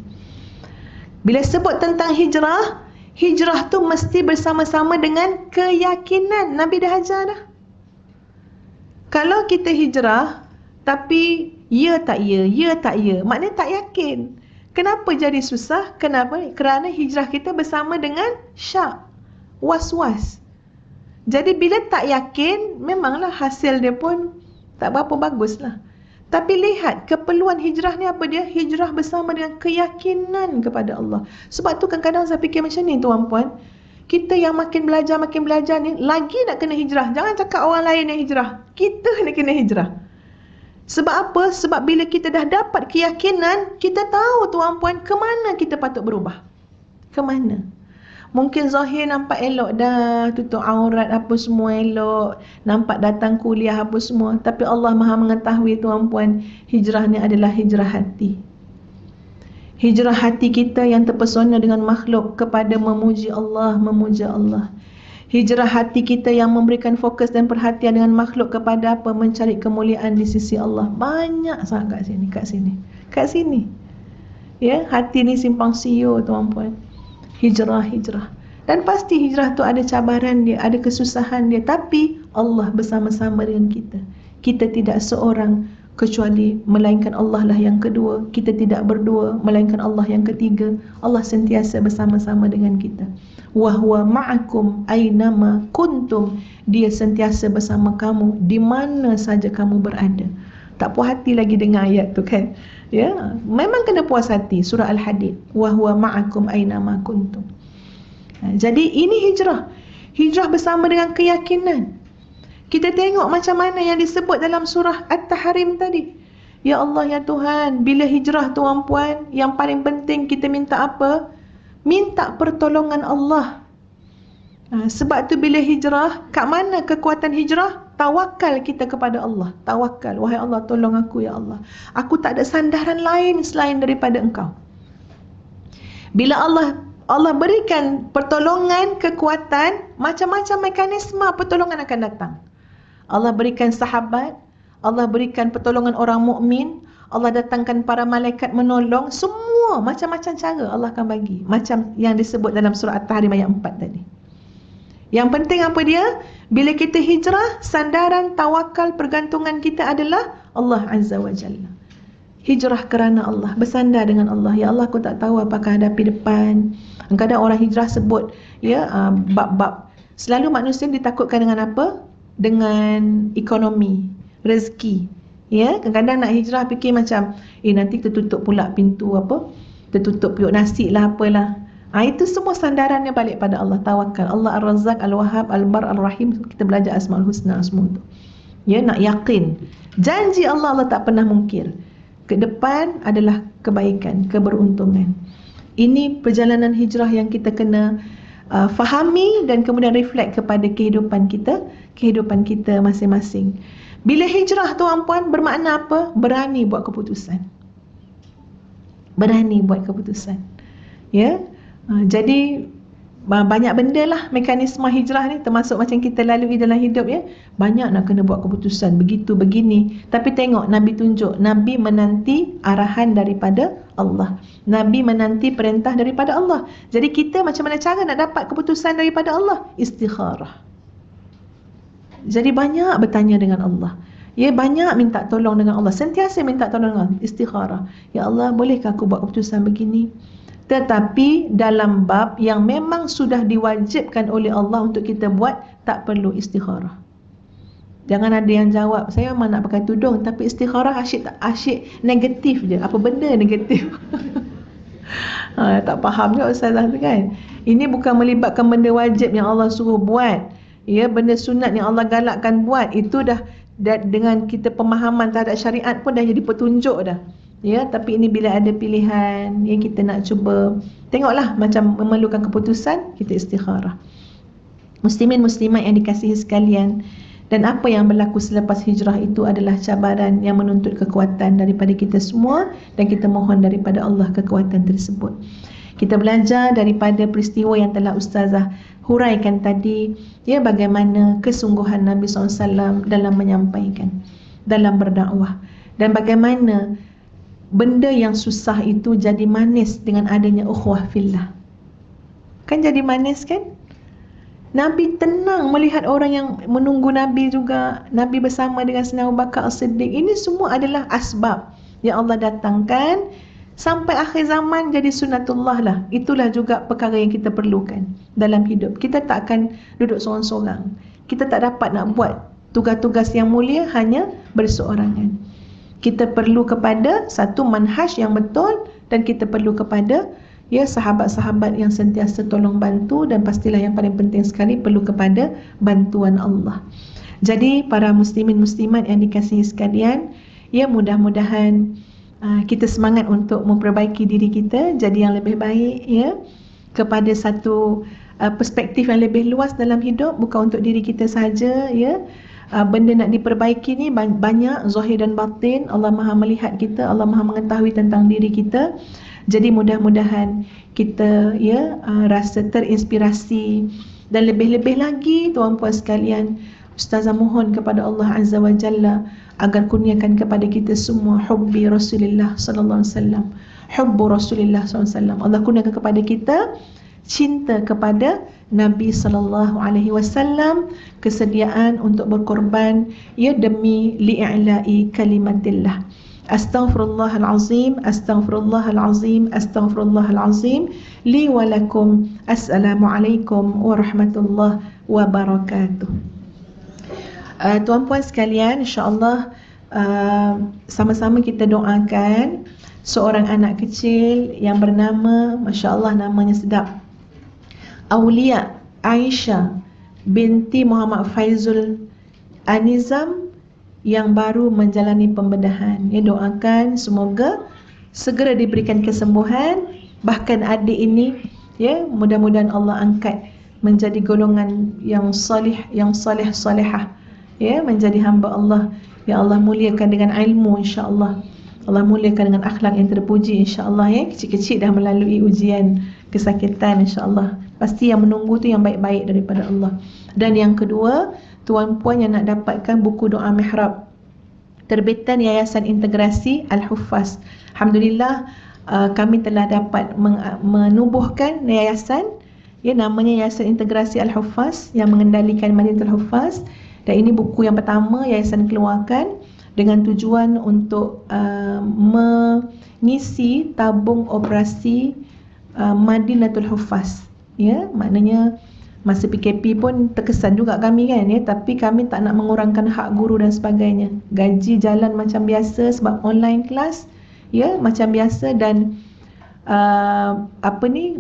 Bila sebut tentang hijrah, hijrah tu mesti bersama-sama dengan keyakinan. Nabi dah ajar dah. Kalau kita hijrah tapi ya tak ya, ya tak ya, maknanya tak yakin. Kenapa jadi susah? Kenapa? Kerana hijrah kita bersama dengan syak, was-was. Jadi bila tak yakin, memanglah hasil dia pun tak berapa baguslah. Tapi lihat keperluan hijrah ni apa dia? Hijrah bersama dengan keyakinan kepada Allah. Sebab tu kadang-kadang saya fikir macam ni tuan-puan. Kita yang makin belajar ni lagi nak kena hijrah. Jangan cakap orang lain yang hijrah. Kita nak kena hijrah. Sebab apa? Sebab bila kita dah dapat keyakinan, kita tahu tuan-puan ke mana kita patut berubah. Ke mana? Mungkin zahir nampak elok dah, tutup aurat apa semua elok, nampak datang kuliah apa semua, tapi Allah Maha mengetahui tuan-puan, hijrah ni adalah hijrah hati. Hijrah hati kita yang terpesona dengan makhluk kepada memuji Allah, memuja Allah. Hijrah hati kita yang memberikan fokus dan perhatian dengan makhluk kepada apa? Mencari kemuliaan di sisi Allah. Banyak sangat kat sini. Ya, hati ni simpang siur tuan-puan. Hijrah. Dan pasti hijrah tu ada cabaran dia, ada kesusahan dia, tapi Allah bersama-sama dengan kita. Kita tidak seorang kecuali melainkan Allah lah yang kedua. Kita tidak berdua melainkan Allah yang ketiga. Allah sentiasa bersama-sama dengan kita. Wa huwa ma'akum aynama kuntum. Dia sentiasa bersama kamu di mana saja kamu berada. Tak puas hati lagi dengar ayat tu kan? Ya, memang kena puas hati. Surah Al-Hadid. Wa huwa ma'akum aynama kuntum. Jadi ini hijrah. Hijrah bersama dengan keyakinan. Kita tengok macam mana yang disebut dalam surah At-Tahrim tadi. Ya Allah, ya Tuhan, bila hijrah tuan-puan, yang paling penting kita minta apa? Minta pertolongan Allah. Sebab tu bila hijrah, kat mana kekuatan hijrah? Tawakal kita kepada Allah. Tawakal, wahai Allah, tolong aku ya Allah. Aku tak ada sandaran lain selain daripada Engkau. Bila Allah berikan pertolongan, kekuatan, macam-macam mekanisme pertolongan akan datang. Allah berikan sahabat, Allah berikan pertolongan orang mukmin, Allah datangkan para malaikat menolong, semua macam-macam cara Allah akan bagi. Macam yang disebut dalam surah At-Tahrim ayat 4 tadi. Yang penting apa dia? Bila kita hijrah, sandaran, tawakal, pergantungan kita adalah Allah Azza wa Jalla. Hijrah kerana Allah, bersandar dengan Allah. Ya Allah, aku tak tahu apakah hadapi depan. Kadang orang hijrah sebut bab-bab. Selalu manusia ditakutkan dengan apa? Dengan ekonomi, rezeki. Ya, kadang-kadang nak hijrah fikir macam nanti tertutup pula pintu apa? Tertutup piuk nasi lah apalah. Itu semua sandarannya balik pada Allah. Tawakal. Allah Ar-Razzaq, Al-Wahhab, Al-Bar, Al-Rahim. Kita belajar Asmaul Husna semua tu. Ya, nak yakin. Janji Allah tak pernah mungkir. Ke depan adalah kebaikan, keberuntungan. Ini perjalanan hijrah yang kita kena fahami dan kemudian reflect kepada kehidupan kita masing-masing. Bila hijrah tuan-puan bermakna apa? Berani buat keputusan. Ya. Jadi banyak benda lah mekanisme hijrah ni, termasuk macam kita lalui dalam hidup ya. Banyak nak kena buat keputusan, begitu, begini. Tapi tengok Nabi tunjuk, Nabi menanti arahan daripada Allah. Nabi menanti perintah daripada Allah. Jadi kita macam mana cara nak dapat keputusan daripada Allah? Istikharah. Jadi banyak bertanya dengan Allah. Ya, banyak minta tolong dengan Allah. Sentiasa minta tolong dengan Allah. Istikharah. Ya Allah, bolehkah aku buat keputusan begini? Tetapi dalam bab yang memang sudah diwajibkan oleh Allah untuk kita buat, tak perlu istikharah. Jangan ada yang jawab, saya memang nak pakai tudung, tapi istikharah asyik negatif je. Apa benda negatif? Tak faham ke Ustazah tu kan? Ini bukan melibatkan benda wajib yang Allah suruh buat. Ya, benda sunat yang Allah galakkan buat, itu dah dengan kita pemahaman terhadap syariat pun dah jadi petunjuk dah. Ya, tapi ini bila ada pilihan, ya kita nak cuba tengoklah macam memerlukan keputusan, kita istikharah. Muslimin muslimat yang dikasihi sekalian, dan apa yang berlaku selepas hijrah itu adalah cabaran yang menuntut kekuatan daripada kita semua, dan kita mohon daripada Allah kekuatan tersebut. Kita belajar daripada peristiwa yang telah Ustazah huraikan tadi, ya, bagaimana kesungguhan Nabi SAW dalam menyampaikan, dalam berdakwah, dan bagaimana benda yang susah itu jadi manis dengan adanya ukhuwah fillah. Kan jadi manis kan? Nabi tenang melihat orang yang menunggu Nabi juga. Nabi bersama dengan Sayyidina Abu Bakar As-Siddiq. Ini semua adalah asbab yang Allah datangkan sampai akhir zaman jadi sunnatullah lah. Itulah juga perkara yang kita perlukan dalam hidup. Kita tak akan duduk seorang-seorang. Kita tak dapat nak buat tugas-tugas yang mulia hanya berseorangan. Kita perlu kepada satu manhaj yang betul, dan kita perlu kepada ya sahabat-sahabat yang sentiasa tolong bantu, dan pastilah yang paling penting sekali perlu kepada bantuan Allah. Jadi para muslimin muslimat yang dikasihi sekalian, ya mudah-mudahan kita semangat untuk memperbaiki diri kita jadi yang lebih baik, ya, kepada satu perspektif yang lebih luas dalam hidup, bukan untuk diri kita saja, ya. Benda nak diperbaiki ni banyak, zahir dan batin. Allah Maha melihat kita, Allah Maha mengetahui tentang diri kita. Jadi mudah-mudahan kita ya rasa terinspirasi Dan lebih-lebih lagi tuan-puan sekalian, Ustazah mohon kepada Allah Azza wa Jalla agar kurniakan kepada kita semua hubbi Rasulullah sallallahu alaihi wasallam, hubbu Rasulullah sallallahu alaihi wasallam. Allah kurniakan kepada kita cinta kepada Nabi sallallahu alaihi wasallam, kesediaan untuk berkorban ya demi li'i'la'i kalimatillah. Astaghfirullahalazim, astaghfirullahalazim, astaghfirullahalazim li wa lakum. Assalamualaikum warahmatullahi wabarakatuh. Tuan-puan sekalian, insya-Allah sama-sama kita doakan seorang anak kecil yang bernama, masya-Allah namanya sedap, Aulia Aisyah binti Muhammad Faizul Anizam yang baru menjalani pembedahan. Ya, doakan semoga segera diberikan kesembuhan. Bahkan adik ini ya, mudah-mudahan Allah angkat menjadi golongan yang salih, yang salihah, ya, menjadi hamba Allah. Ya Allah muliakan dengan ilmu, insya-Allah. Allah muliakan dengan akhlak yang terpuji, insya-Allah ya. Kecil-kecil dah melalui ujian kesakitan, insya-Allah. Pasti yang menunggu tu yang baik-baik daripada Allah. Dan yang kedua, tuan-puan yang nak dapatkan buku doa mihrab terbitan Yayasan Integrasi Al-Huffaz. Alhamdulillah, kami telah dapat menubuhkan yayasan, ya, namanya Yayasan Integrasi Al-Huffaz yang mengendalikan Madinatul Huffaz. Dan ini buku yang pertama yayasan keluarkan dengan tujuan untuk mengisi tabung operasi Madinatul Huffaz. Ya, maknanya masa PKP pun terkesan juga kami kan ya, tapi kami tak nak mengurangkan hak guru dan sebagainya. Gaji jalan macam biasa sebab online kelas ya, macam biasa. Dan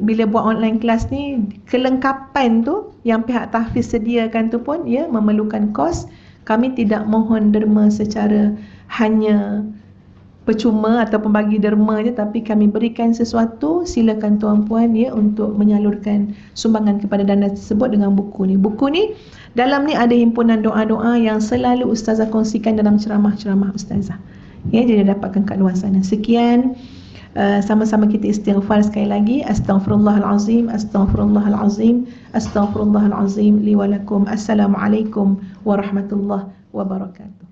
bila buat online kelas ni, kelengkapan tu yang pihak tahfiz sediakan tu pun ya memerlukan kos. Kami tidak mohon derma secara hanya percuma atau pembagi derma je, tapi kami berikan sesuatu. Silakan tuan-puan ya untuk menyalurkan sumbangan kepada dana tersebut dengan buku ni. Buku ni dalam ni ada himpunan doa-doa yang selalu ustazah kongsikan dalam ceramah-ceramah ustazah. Ya, jadi dapatkan kat luar sana. Sekian, sama-sama kita istighfar sekali lagi. Astaghfirullahalazim, astaghfirullahalazim, astaghfirullahalazim li wa lakum. Assalamualaikum warahmatullahi wabarakatuh.